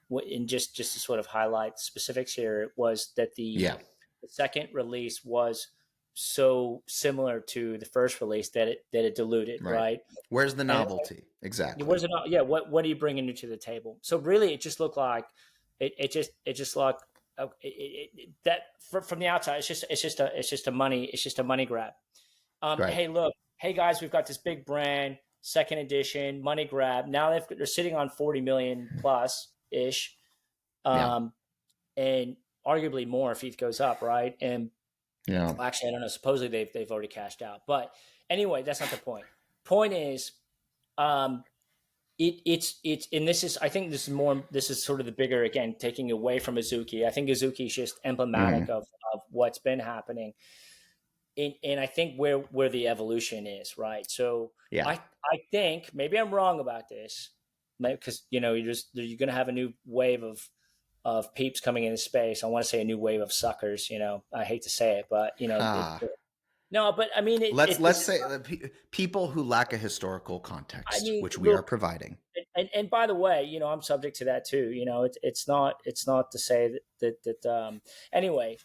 and just to sort of highlight specifics here, was that Yeah. the second release was so similar to the first release that it diluted, Right. right? Where's the And novelty? Exactly. where's it not? Yeah, what are you bringing new to the table? So really, it just looked like it just like that from the outside. It's just a money grab. Right. Hey, look, hey guys, we've got this big brand, second edition, money grab. Now they're sitting on 40 million plus ish, Yeah. and arguably more if ETH goes up, right? And Yeah. well, actually, I don't know. Supposedly they've already cashed out, but anyway, that's not the point. Point is, um, it's and this is, I think this is sort of the bigger, again, taking away from Azuki. I think Azuki is just emblematic Mhm. of what's been happening, and I think where the evolution is, right? So Yeah. I think maybe I'm wrong about this, because you're going to have a new wave of peeps coming into space. I want to say a new wave of suckers. I hate to say it, but Ah. no, but I mean Let's this is, say people who lack a historical I context, mean, which we are look, providing. and by the way, I'm subject to that too. It's not to say that anyway.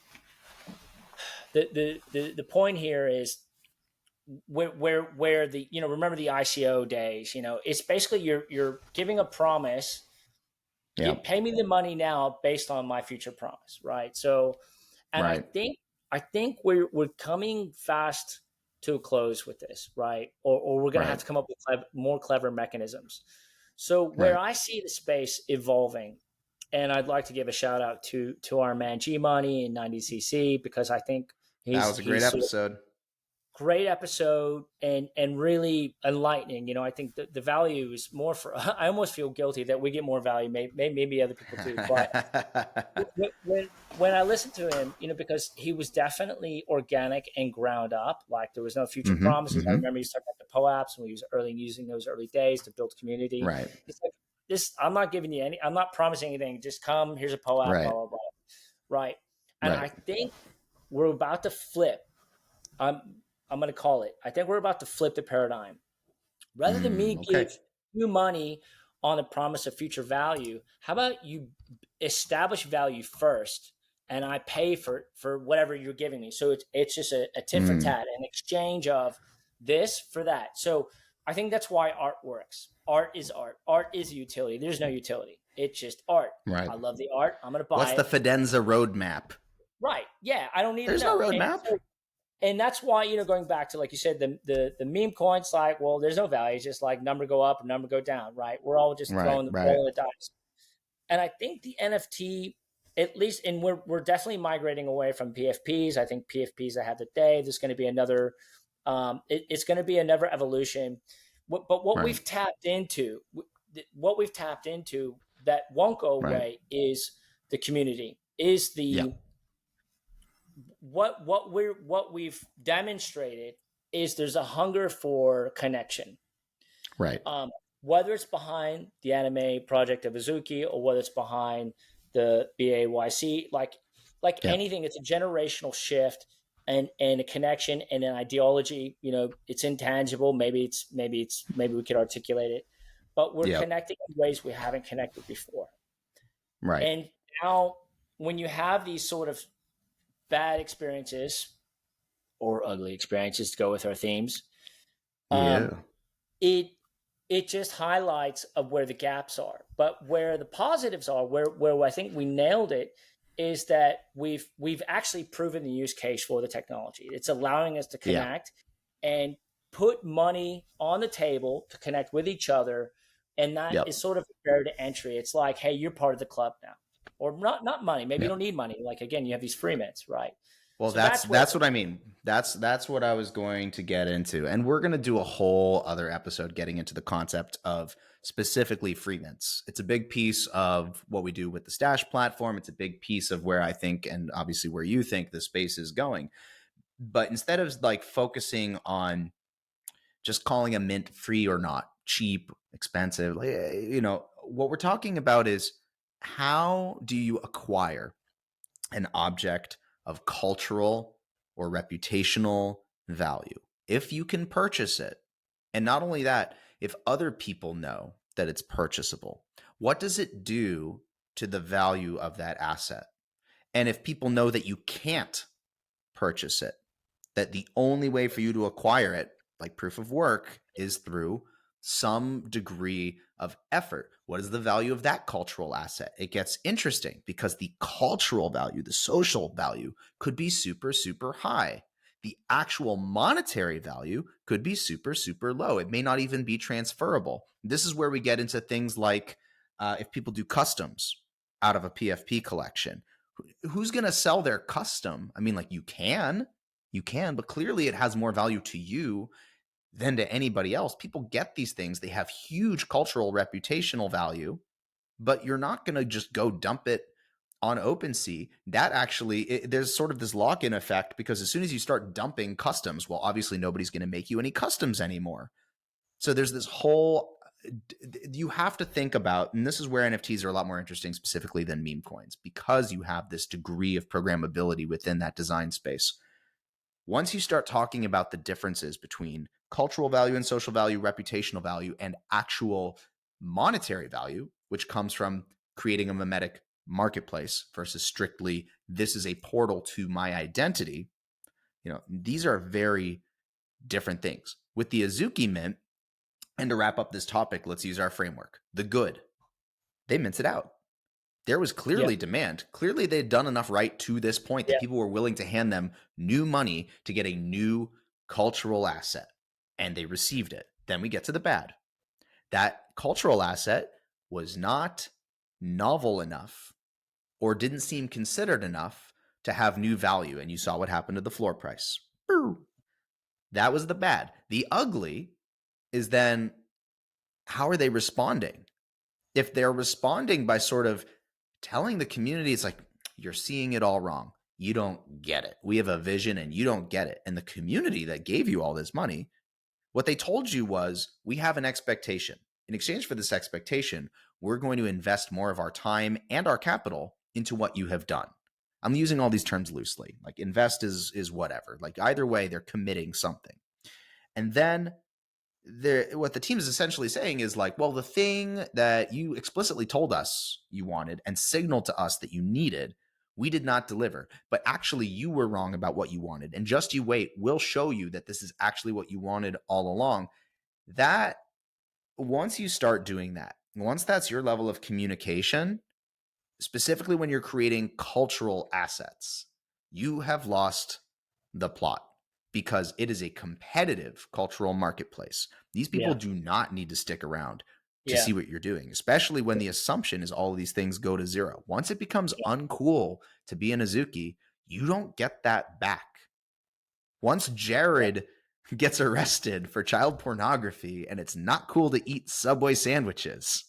The point here is where the remember the ICO days. It's basically you're giving a promise. Yeah. Pay me the money now based on my future promise, right? So, and Right. I think we're coming fast to a close with this, right? Or we're going to have Right. to come up with more clever mechanisms. So where Right. I see the space evolving, and I'd like to give a shout out to our man G Money and 90cc, because I think That was a great he's sort of episode. great episode and really enlightening. I think the value is more for. I almost feel guilty that we get more value. Maybe other people do, but when I listened to him, because he was definitely organic and ground up. Like there was no future Hmm. promises. I Hmm. remember he started at the POAPs when he was early using those early days to build community. Right. He's like, this, I'm not giving you I'm not promising anything. Just come. Here's a POAP. Blah Right. blah blah. Right. And Right. I think we're about to flip. I'm going to call it. I think we're about to flip the paradigm. Rather than me Okay. give you money on the promise of future value, how about you establish value first, and I pay for whatever you're giving me? So it's just a tit for Mm. tat, an exchange of this for that. So I think that's why art works. Art is art. Art is utility. There's no utility. It's just art. Right. I love the art. I'm going to buy What's the it. Fidenza roadmap? Right. Yeah. I don't need to There's no know. roadmap. And that's why, going back to, like you said, the meme coins, like, well, there's no value. It's just like number go up or number go down, right? We're all just Right. rolling Right. the dice. And I think the NFT, at least, and we're definitely migrating away from PFPs. I think PFPs I have today, there's going to be another, it's going to be another evolution. But what Right. we've tapped into, that won't go Right. away is the community, is the, Yeah. what we've demonstrated is there's a hunger for connection. Right. Whether it's behind the anime project of Azuki or whether it's behind the BAYC, like Yeah. anything, it's a generational shift and a connection and an ideology. It's intangible. Maybe we could articulate it, but we're Yeah. connecting in ways we haven't connected before. Right. And now, when you have these sort of bad experiences or ugly experiences, to go with our themes, Yeah. it just highlights of where the gaps are. But where the positives are, where I think we nailed it, is that we've actually proven the use case for the technology. It's allowing us to connect and put money on the table to connect with each other, and that Yep. is sort of a barrier to entry. It's like, hey, you're part of the club now, or not money. Maybe you Yeah. don't need money. Like, again, you have these free mints, right? Well, So that's where, what I mean. That's what I was going to get into, and we're going to do a whole other episode getting into the concept of specifically free mints. It's a big piece of what we do with the Stashh platform. It's a big piece of where I think, and obviously where you think the space is going. But instead of like focusing on just calling a mint free or not, cheap, expensive, what we're talking about is how do you acquire an object of cultural or reputational value? if you can purchase it, and not only that, if other people know that it's purchasable, what does it do to the value of that asset? And if people know that you can't purchase it, that the only way for you to acquire it, like proof of work, is through some degree of effort. What is the value of that cultural asset? It gets interesting because the cultural value, the social value, could be super, super high. The actual monetary value could be super, super low. It may not even be transferable. This is where we get into things like if people do customs out of a PFP collection, who's going to sell their custom? I mean, like you can, but clearly it has more value to you than to anybody else. People get these things, they have huge cultural reputational value, but you're not going to just go dump it on OpenSea. That actually, there's sort of this lock-in effect, because as soon as you start dumping customs, well, obviously nobody's going to make you any customs anymore. So there's this whole, you have to think about, and this is where NFTs are a lot more interesting specifically than meme coins, because you have this degree of programmability within that design space. Once you start talking about the differences between cultural value and social value, reputational value, and actual monetary value, which comes from creating a mimetic marketplace versus strictly, this is a portal to my identity, these are very different things. With the Azuki mint, and to wrap up this topic, let's use our framework. The good, they mints it out. There was Yeah. clearly demand. Clearly, they'd done enough right to this point that Yeah. people were willing to hand them new money to get a new cultural asset, and they received it. Then we get to the bad. That cultural asset was not novel enough or didn't seem considered enough to have new value, and you saw what happened to the floor price. That was the bad. The ugly is then, how are they responding? If they're responding by sort of telling the community, it's like, you're seeing it all wrong. You don't get it. We have a vision and you don't get it. And the community that gave you all this money, what they told you was, we have an expectation. In exchange for this expectation, we're going to invest more of our time and our capital into what you have done. I'm using all these terms loosely. Like invest is whatever. Like either way, they're committing something. And then what the team is essentially saying is like, well, the thing that you explicitly told us you wanted and signaled to us that you needed, we did not deliver. But actually, you were wrong about what you wanted. And just you wait, we'll show you that this is actually what you wanted all along. That, once you start doing that, once that's your level of communication, specifically when you're creating cultural assets, you have lost the plot, because it is a competitive cultural marketplace. These people Yeah. do not need to stick around to Yeah. see what you're doing, especially when the assumption is all of these things go to zero. Once it becomes uncool to be an Azuki, you don't get that back. Once Yeah. Jared gets arrested for child pornography and it's not cool to eat Subway sandwiches,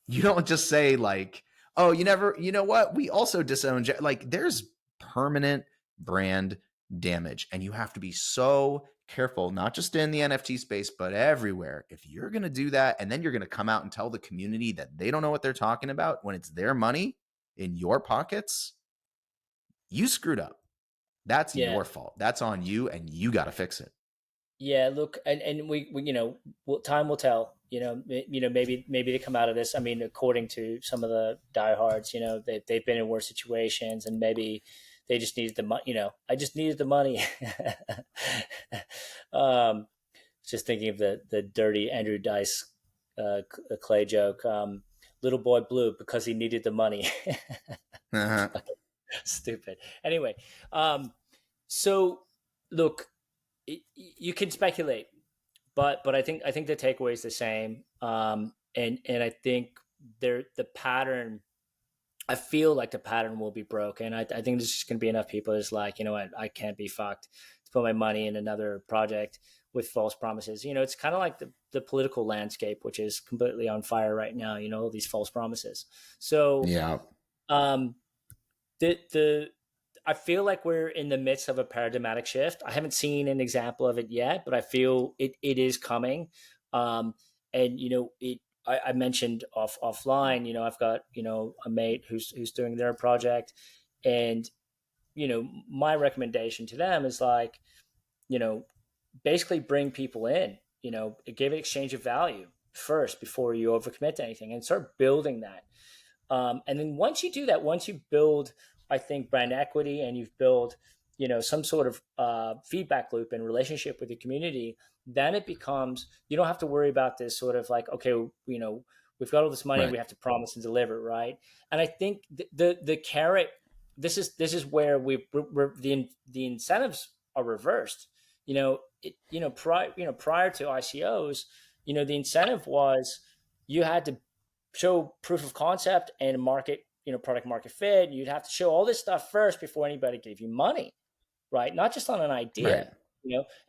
you don't just say like, oh, you know what? We also disown, like there's permanent brand damage, and you have to be so careful, not just in the NFT space, but everywhere. If you're going to do that, and then you're going to come out and tell the community that they don't know what they're talking about when it's their money in your pockets, you screwed up. That's Yeah. your fault. That's on you, and you got to fix it. Yeah, look, and we time will tell. Maybe they come out of this. I mean, according to some of the diehards, they've been in worse situations, and maybe they just needed the money. I just needed the money. um, just thinking of the dirty Andrew Dice Clay joke. Little boy blue because he needed the money. Uh-huh. Stupid. Anyway, so look, you can speculate, but I think the takeaway is the same. And I think the pattern. I feel like the pattern will be broken. I think there's just going to be enough people that's like, you know what, I can't be fucked to put my money in another project with false promises. It's kind of like the political landscape, which is completely on fire right now. All these false promises. So Yeah. um, the I feel like we're in the midst of a paradigmatic shift. I haven't seen an example of it yet, but I feel it is coming. And I mentioned offline. I've got a mate who's doing their project, and my recommendation to them is like, you know basically bring people in, give it exchange of value first before you overcommit to anything, and start building that. And then once you do that, once you build, I think, brand equity, and you've built, some sort of feedback loop and relationship with the community, then it becomes, you don't have to worry about this sort of like, okay, we've got all this money, Right. we have to promise and deliver, right? And I think the carrot, this is where the incentives are reversed. Prior to ICOs, the incentive was you had to show proof of concept and market, product market fit. You'd have to show all this stuff first before anybody gave you money, right? Not just on an Right. idea,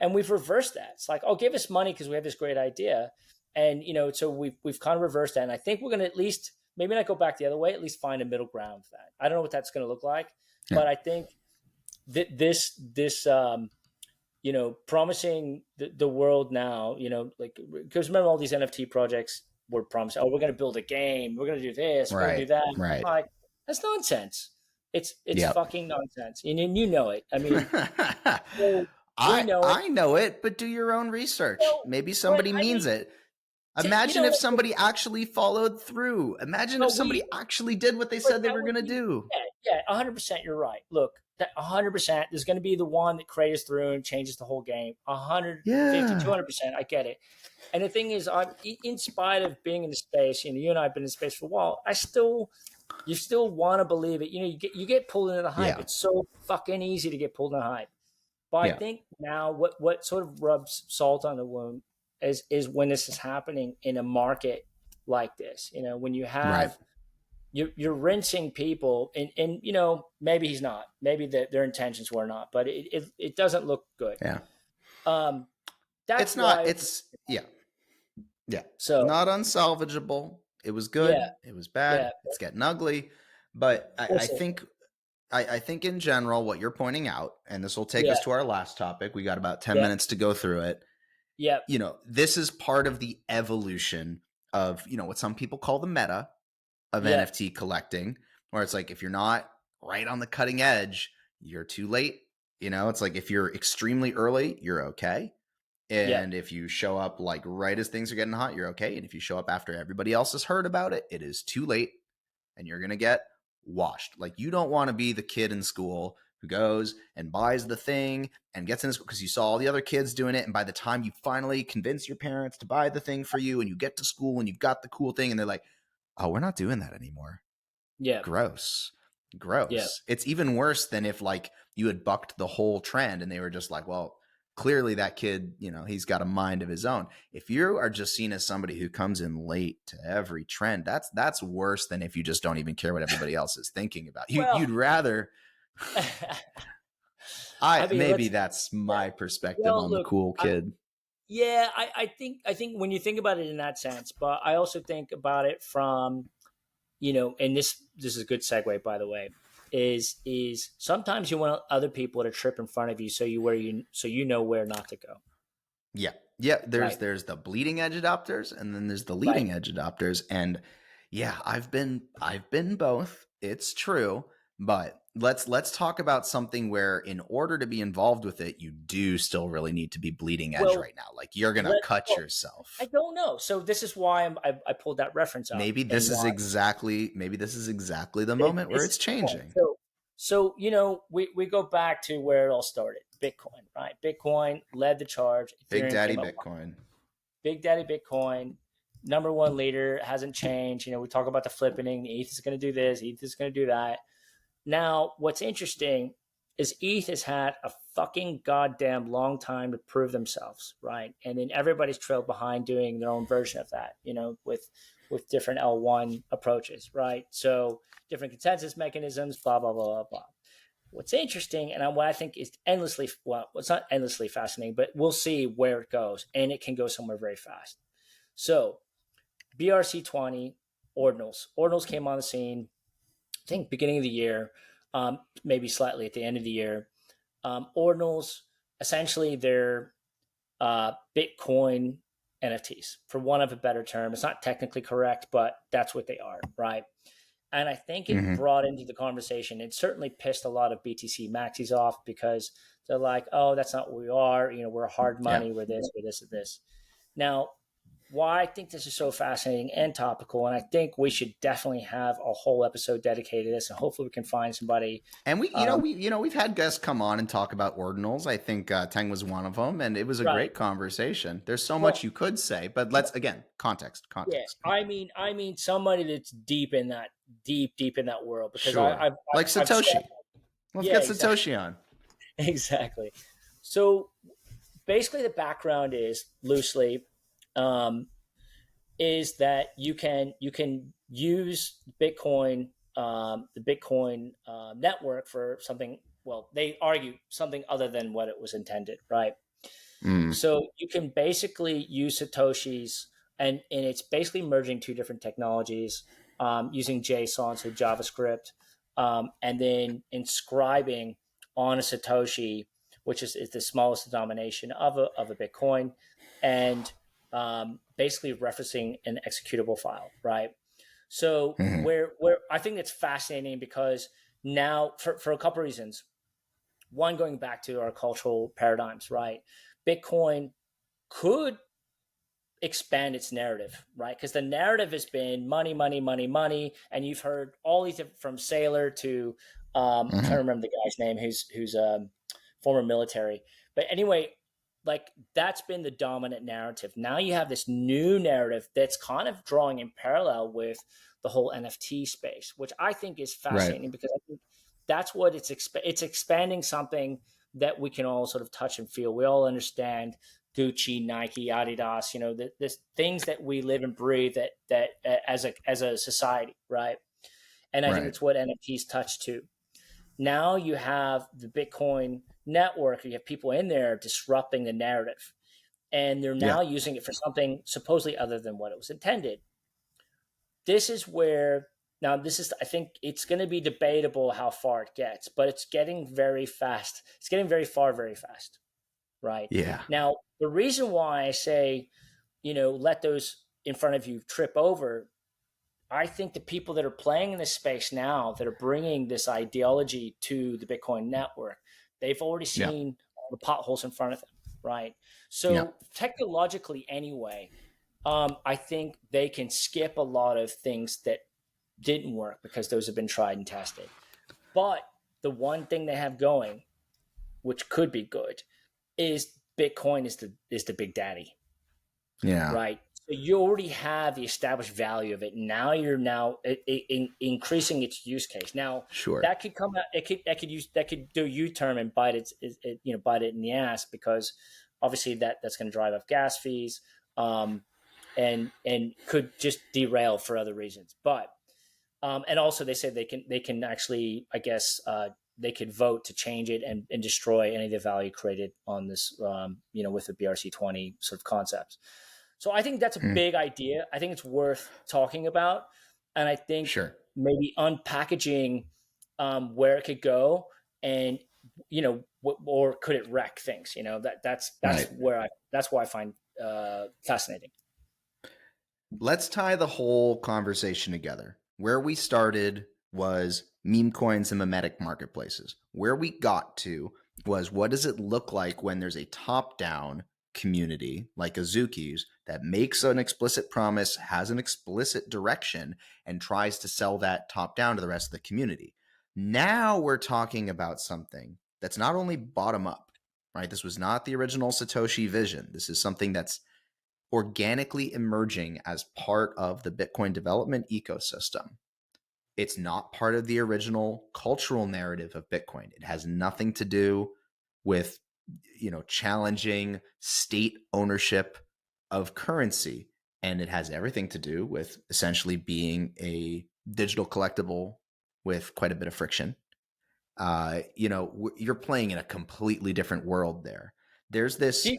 and we've reversed that. It's like, oh, give us money because we have this great idea. And, so we've kind of reversed that. And I think we're going to at least, maybe not go back the other way, at least find a middle ground for that. I don't know what that's going to look like, Yeah. but I think that this promising the world now, like, because remember all these NFT projects were promised, oh, we're going to build a game, we're going to do this, we're going to do that. Right. Like, that's nonsense. It's Yep. fucking nonsense. And you know it. I mean, so we know it. I know it, but do your own research. Well, Maybe but somebody I means mean, it. Imagine if somebody actually followed through. Imagine if but somebody actually did what they but said they that were would going to be, do. yeah, 100%. You're right. Look, that 100%, there's going to be the one that creates through and changes the whole game. 150, Yeah. 200%. I get it. And the thing is, in spite of being in the space, you and I have been in space for a while, you still want to believe it. You get pulled into the hype. Yeah. It's so fucking easy to get pulled into the hype. But I Yeah. think now what sort of rubs salt on the wound is when this is happening in a market like this. When you Right. have you're rinsing people, and maybe he's not, maybe their intentions were not, but it doesn't look good. Yeah. That's It's not. why. Yeah. Yeah. So Not unsalvageable. It was yeah, good. It was bad. yeah. It's getting ugly. But I Listen, think I think in general, what you're pointing out, and this will take yeah, us to our last topic. We got about 10 yeah, minutes to go through it. yeah, This is part of the evolution of, what some people call the meta of yeah, NFT collecting, where it's like, if you're not right on the cutting edge, you're too late. It's like, if you're extremely early, you're okay. yeah. And if you show up like right as things are getting hot, you're okay. And if you show up after everybody else has heard about it, it is too late and you're going to get washed. Like, you don't want to be the kid in school who goes and buys the thing and gets in school because you saw all the other kids doing it. And by the time you finally convince your parents to buy the thing for you and you get to school and you've got the cool thing and they're like, oh, we're not doing that anymore. Yeah. Gross. Yeah. It's even worse than if like you had bucked the whole trend and they were just like, well, clearly that kid, he's got a mind of his own. If you are just seen as somebody who comes in late to every trend, that's worse than if you just don't even care what everybody else is thinking about. Well, You'd rather I mean, maybe that's my perspective well, on the look, cool kid. yeah, I think when you think about it in that sense, but I also think about it from, and this is a good segue, by the way, is sometimes you want other people to trip in front of you so you know where not to go. Yeah. Yeah. Right. There's the bleeding edge adopters and then there's the Right. leading edge adopters. And yeah, I've been both. It's true. But let's talk about something where in order to be involved with it, you do still really need to be bleeding edge Well, right now. Like, you're gonna cut yourself. I don't know. So this is why I pulled that reference up. Maybe this is exactly the moment where it's changing. So we go back to where it all started. Bitcoin, right? Bitcoin led the charge. Big Ethereum Daddy came up. Bitcoin. Big Daddy Bitcoin, number one leader, hasn't changed. We talk about the flippening. ETH is going to do this. ETH is going to do that. Now, what's interesting is ETH has had a fucking goddamn long time to prove themselves, right? And then everybody's trailed behind doing their own version of that, with different L1 approaches, right? So different consensus mechanisms, blah, blah, blah, blah, blah. What's interesting, and what I think is it's not endlessly fascinating, but we'll see where it goes, and it can go somewhere very fast. So BRC20, Ordinals. Ordinals came on the scene, I think, beginning of the year, maybe slightly at the end of the year. Ordinals, essentially, they're Bitcoin NFTs, for want of a better term. It's not technically correct, but that's what they are, right? And I think it Hmm. brought into the conversation, it certainly pissed a lot of BTC maxis off because they're like, oh, that's not what we are. We're hard Yeah. money, we're this, we're this, and this. Now, why I think this is so fascinating and topical, and I think we should definitely have a whole episode dedicated to this, and hopefully we can find somebody. And Um, we've had guests come on and talk about ordinals. I think Teng was one of them, and it was a right. great conversation. There's so much Well, you could say, but let's again context, yeah. context, context. I mean, somebody that's deep in that world, because Sure, like I've said, Satoshi. Let's yeah, get exactly, Satoshi on. exactly. So basically, the background is loosely. Um, is that you can use Bitcoin, the Bitcoin network for something. Well, they argue something other than what it was intended, right? Mm. So you can basically use Satoshis, and it's basically merging two different technologies, using JSON, so JavaScript, and then inscribing on a Satoshi, which is the smallest denomination of a Bitcoin, and basically referencing an executable file, right? So Hmm. where I think it's fascinating because now for a couple of reasons. One, going back to our cultural paradigms, right? Bitcoin could expand its narrative, right? Because the narrative has been money, money, money, money, and you've heard all these different, from Sailor to I'm trying Hmm. to remember the guy's name who's former military, but anyway, like that's been the dominant narrative. Now you have this new narrative that's kind of drawing in parallel with the whole NFT space, which I think is Right. fascinating because I think that's what it's expanding something that we can all sort of touch and feel. We all understand Gucci, Nike, Adidas, the things that we live and breathe that as a society, right? And I think Right. that's what NFTs touch too. Now you have the Bitcoin network, you have people in there disrupting the narrative, and they're Yeah. now using it for something supposedly other than what it was intended. This is where now this is I think it's going to be debatable how far it gets, but it's getting very fast. It's getting very far very fast, right? Yeah. Now, the reason why I say, let those in front of you trip over, I think the people that are playing in this space now, that are bringing this ideology to the Bitcoin network, they've already Yeah. seen all the potholes in front of them, right? Yeah. So technologically, anyway, I think they can skip a lot of things that didn't work because those have been tried and tested. But the one thing they have going, which could be good, is Bitcoin is the big daddy, Yeah. right? So you already have the established value of it. Now you're increasing its use case. Now Sure. that could come out. That could do U-turn and bite it in the ass, because obviously that's going to drive up gas fees, um, and could just derail for other reasons. But and also they said they can actually, I guess, they could vote to change it and destroy any of the value created on this, with the BRC20 sort of concepts. So I think that's a Mm. big idea. I think it's worth talking about, and I think Sure. maybe unpackaging where it could go, and or could it wreck things? That's Right. why I find fascinating. Let's tie the whole conversation together. Where we started was meme coins and mimetic marketplaces. Where we got to was, what does it look like when there's a top down community like Azuki's that makes an explicit promise, has an explicit direction, and tries to sell that top down to the rest of the community? Now we're talking about something that's not only bottom up, right? This was not the original Satoshi vision. This is something that's organically emerging as part of the Bitcoin development ecosystem. It's not part of the original cultural narrative of Bitcoin. It has nothing to do with, challenging state ownership of currency. And it has everything to do with essentially being a digital collectible with quite a bit of friction. You're playing in a completely different world there. There's Do this. you,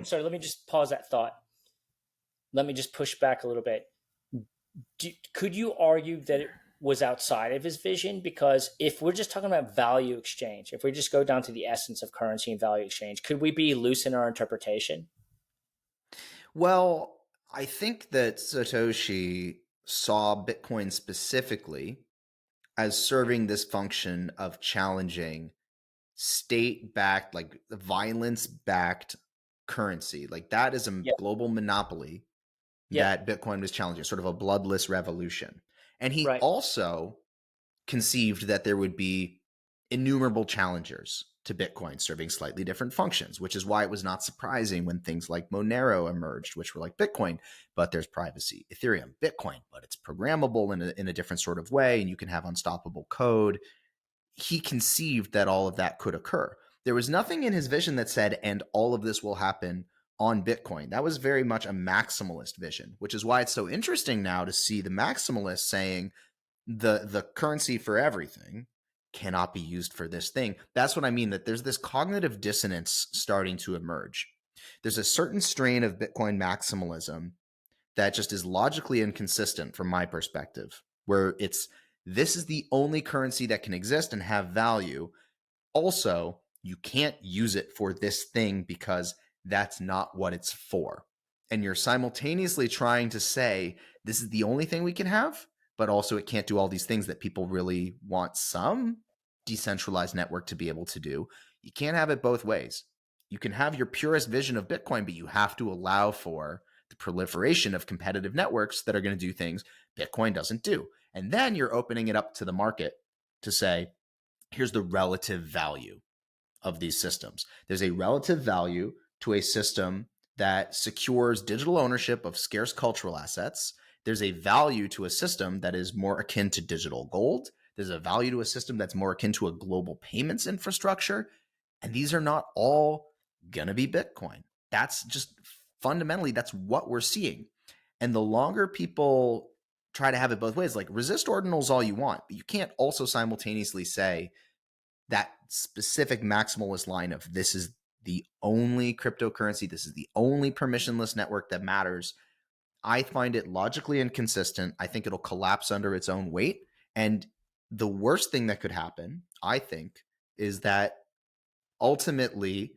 sorry, let me just pause that thought. Let me just push back a little bit. Could you argue that it was outside of his vision? Because if we're just talking about value exchange, if we just go down to the essence of currency and value exchange, could we be loose in our interpretation? Well, I think that Satoshi saw Bitcoin specifically as serving this function of challenging state-backed, like violence-backed currency. Like that is a Yep. global monopoly Yep. that Bitcoin was challenging, sort of a bloodless revolution. And he Right. also conceived that there would be innumerable challengers to Bitcoin serving slightly different functions, which is why it was not surprising when things like Monero emerged, which were like Bitcoin, but there's privacy. Ethereum, Bitcoin, but it's programmable in a different sort of way, and you can have unstoppable code. He conceived that all of that could occur. There was nothing in his vision that said, and all of this will happen on Bitcoin. That was very much a maximalist vision, which is why it's so interesting now to see the maximalists saying the currency for everything cannot be used for this thing. That's what I mean, that there's this cognitive dissonance starting to emerge. There's a certain strain of Bitcoin maximalism that just is logically inconsistent from my perspective, where it's this is the only currency that can exist and have value. Also, you can't use it for this thing because that's not what it's for. And you're simultaneously trying to say this is the only thing we can have, but also it can't do all these things that people really want some decentralized network to be able to do. You can't have it both ways. You can have your purest vision of Bitcoin, but you have to allow for the proliferation of competitive networks that are going to do things Bitcoin doesn't do. And then you're opening it up to the market to say, here's the relative value of these systems. There's a relative value to a system that secures digital ownership of scarce cultural assets. There's a value to a system that is more akin to digital gold. There's a value to a system that's more akin to a global payments infrastructure. And these are not all going to be Bitcoin. That's just fundamentally, that's what we're seeing. And the longer people try to have it both ways, like resist ordinals all you want, but you can't also simultaneously say that specific maximalist line of this is the only cryptocurrency, this is the only permissionless network that matters. I find it logically inconsistent. I think it'll collapse under its own weight. And the worst thing that could happen, I think, is that ultimately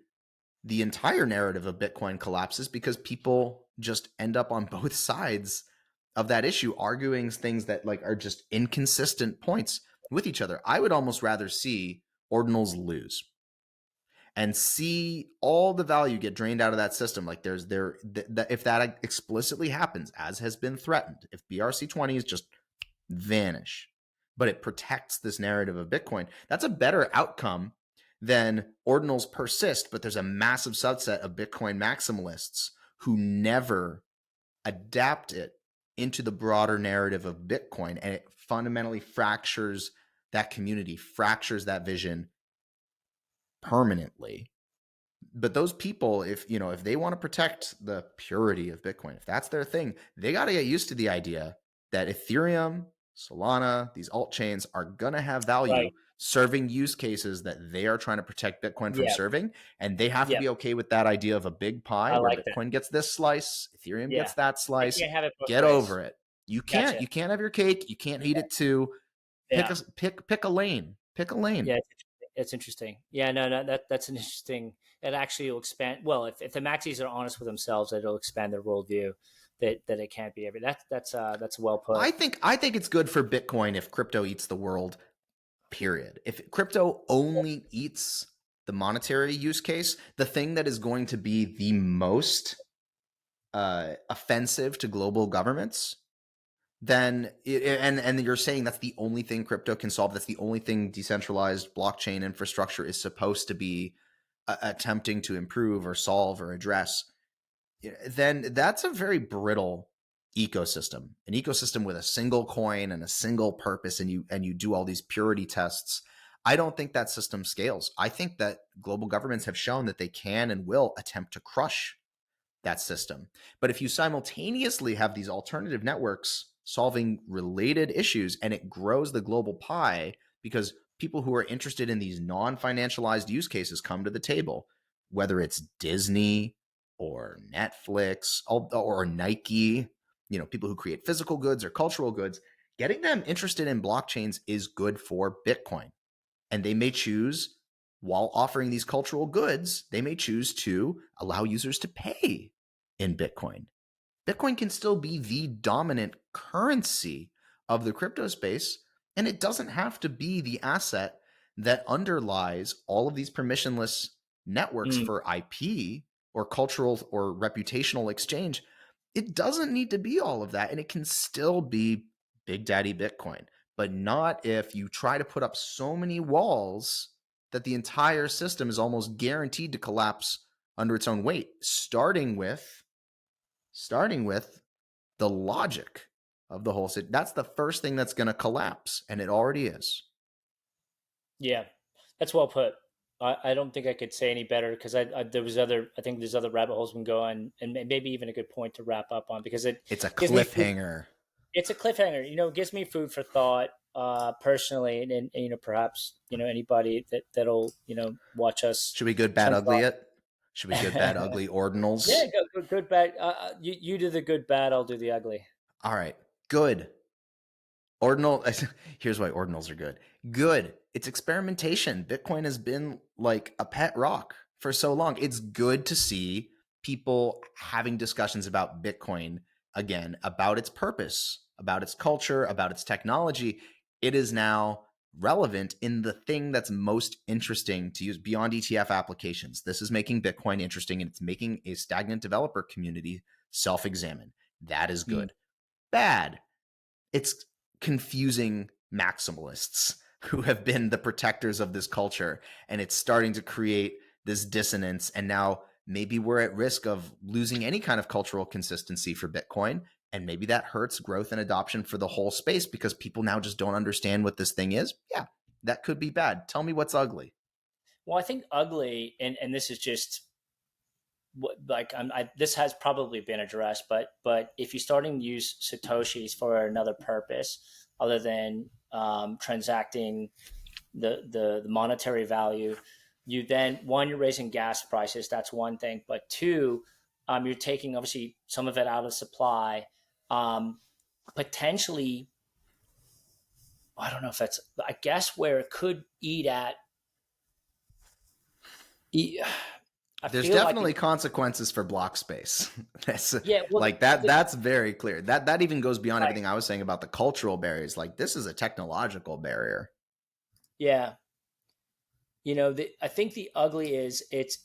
the entire narrative of Bitcoin collapses because people just end up on both sides of that issue, arguing things that like are just inconsistent points with each other. I would almost rather see ordinals lose and see all the value get drained out of that system. Like if that explicitly happens, as has been threatened, if BRC20s just vanish, but it protects this narrative of Bitcoin, that's a better outcome than ordinals persist, but there's a massive subset of Bitcoin maximalists who never adapt it into the broader narrative of Bitcoin, and it fundamentally fractures that community, fractures that vision permanently. But those people, if they want to protect the purity of Bitcoin, if that's their thing, they got to get used to the idea that Ethereum, Solana, these alt chains are going to have value Right. serving use cases that they are trying to protect Bitcoin from Yeah. serving. And they have to Yeah. be okay with that idea of a big pie I where like that. Bitcoin gets this slice, Ethereum Yeah. gets that They slice. can't have it both Get ways. over it. You can't Gotcha. you can't have your cake. You can't eat it too. Pick Yeah. a pick a lane. Pick a lane. Yeah. It's interesting. Yeah. No. No. That's an interesting. It actually will expand. Well, if the maxis are honest with themselves, it'll expand their worldview. That it can't be every. That's well put. I think it's good for Bitcoin if crypto eats the world, period. If crypto only eats the monetary use case, the thing that is going to be the most offensive to global governments, then and you're saying that's the only thing crypto can solve. That's the only thing decentralized blockchain infrastructure is supposed to be attempting to improve or solve or address. Then that's a very brittle ecosystem, an ecosystem with a single coin and a single purpose, and you do all these purity tests. I don't think that system scales. I think that global governments have shown that they can and will attempt to crush that system. But if you simultaneously have these alternative networks solving related issues, and it grows the global pie because people who are interested in these non-financialized use cases come to the table, whether it's Disney or Netflix or Nike, people who create physical goods or cultural goods, getting them interested in blockchains is good for Bitcoin. And they may choose, while offering these cultural goods, they may choose to allow users to pay in Bitcoin. Bitcoin can still be the dominant currency of the crypto space And it doesn't have to be the asset that underlies all of these permissionless networks Mm, for IP or cultural or reputational exchange. It doesn't need to be all of that. And it can still be Big Daddy Bitcoin, but not if you try to put up so many walls that the entire system is almost guaranteed to collapse under its own weight, starting with the logic of the whole city. That's the first thing that's going to collapse, and it already is. yeah, that's well put. I don't think I could say any better because there was other. I think there's other rabbit holes we can go on, and maybe even a good point to wrap up on because it It's a gives me food. cliffhanger. It's a cliffhanger. It gives me food for thought personally, and perhaps anybody that'll watch us Should we good, bad, some ugly thought. it? Should we good, bad, ugly Yeah, ordinals? good, bad. You do the good, bad. I'll do the ugly. All right, good. Ordinal. Here's why ordinals are good. Good. It's experimentation. Bitcoin has been like a pet rock for so long. It's good to see people having discussions about Bitcoin again, about its purpose, about its culture, about its technology. It is now relevant in the thing that's most interesting to use beyond ETF applications. This is making Bitcoin interesting, and it's making a stagnant developer community self-examine. That is Mm. good. Bad, it's confusing maximalists who have been the protectors of this culture, and it's starting to create this dissonance. And now maybe we're at risk of losing any kind of cultural consistency for Bitcoin, and maybe that hurts growth and adoption for the whole space because people now just don't understand what this thing is. Yeah, that could be bad. Tell me what's ugly. Well, I think ugly, and this is just like this has probably been addressed, but if you're starting to use satoshis for another purpose other than transacting the monetary value, you then one, you're raising gas prices. That's one thing, but two, you're taking obviously some of it out of supply. Potentially, I don't know if that's. I guess where it could eat. I There's feel like definitely consequences for block space. That's yeah. Well, like that. That's very clear. That even goes beyond right, everything I was saying about the cultural barriers. Like this is a technological barrier. yeah. I think the ugly is it's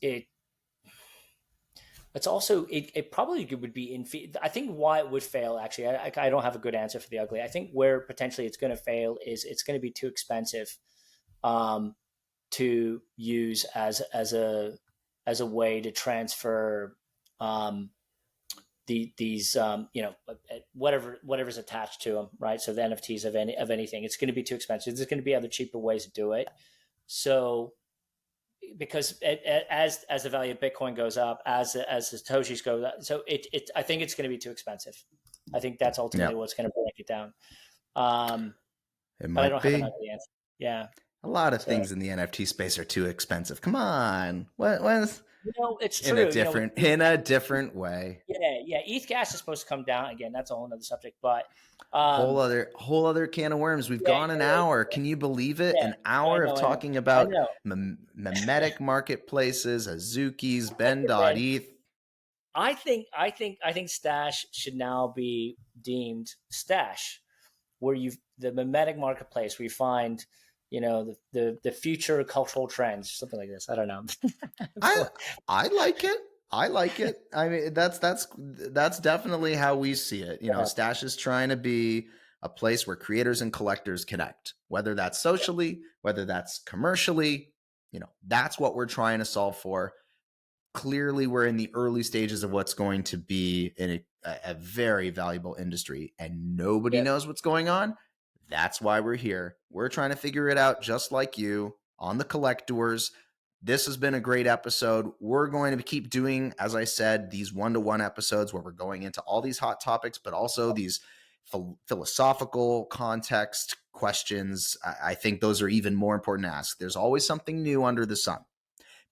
also it probably would be in. I think why it would fail actually. I don't have a good answer for the ugly. I think where potentially it's going to fail is it's going to be too expensive um, to use as a way to transfer um, these whatever's attached to them, right? So the NFTs of anything, it's going to be too expensive. There's going to be other cheaper ways to do it. So because as the value of Bitcoin goes up, as the Satoshis go up, so it I think it's going to be too expensive. I think that's Yeah, ultimately what's going to break it down. Um, it but I might don't have an be. ugly answer. Yeah. A lot of So things in the NFT space are too expensive. Come on, what it's in a true. different way. Yeah. ETH gas is supposed to come down again. That's a whole other subject. But Whole other can of worms. We've yeah, gone an hour. Can you believe it? yeah. An hour of I know. talking I about know. memetic marketplaces, Azuki's, Listen, man, Ben.eth. I think Stash should now be deemed Stash, where you the mimetic marketplace where you find the future cultural trends, something like this. I don't know. I I like it. I like it. I mean, that's definitely how we see it. Yeah, Stash is trying to be a place where creators and collectors connect, whether that's socially, whether that's commercially. That's what we're trying to solve for. Clearly, we're in the early stages of what's going to be a very valuable industry, and nobody yeah, knows what's going on. That's why we're here. We're trying to figure it out just like you on the Collectours. This has been a great episode. We're going to keep doing, as I said, these one-to-one episodes where we're going into all these hot topics, but also these philosophical context questions. I think those are even more important to ask. There's always something new under the sun.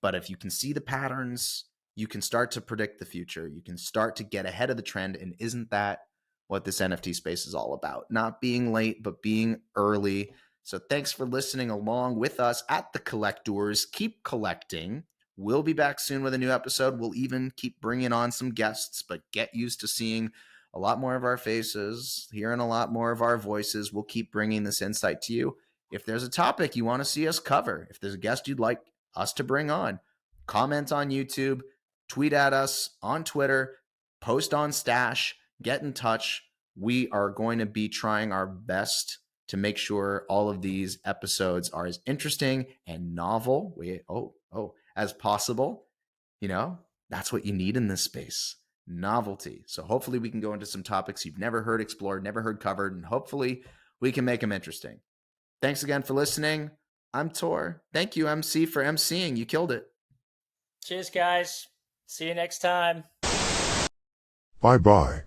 But if you can see the patterns, you can start to predict the future. You can start to get ahead of the trend. And isn't that what this NFT space is all about? Not being late, but being early. So thanks for listening along with us at the Collectors. Keep collecting. We'll be back soon with a new episode. We'll even keep bringing on some guests, but get used to seeing a lot more of our faces, hearing a lot more of our voices. We'll keep bringing this insight to you. If there's a topic you want to see us cover, if there's a guest you'd like us to bring on, comment on YouTube, tweet at us on Twitter, post on Stashh, get in touch. We are going to be trying our best to make sure all of these episodes are as interesting and novel as possible. You know, that's what you need in this space. Novelty. So hopefully we can go into some topics you've never heard explored, never heard covered, and hopefully we can make them interesting. Thanks again for listening. I'm Tor. Thank you, MC, for MCing. You killed it. Cheers, guys. See you next time. Bye-bye.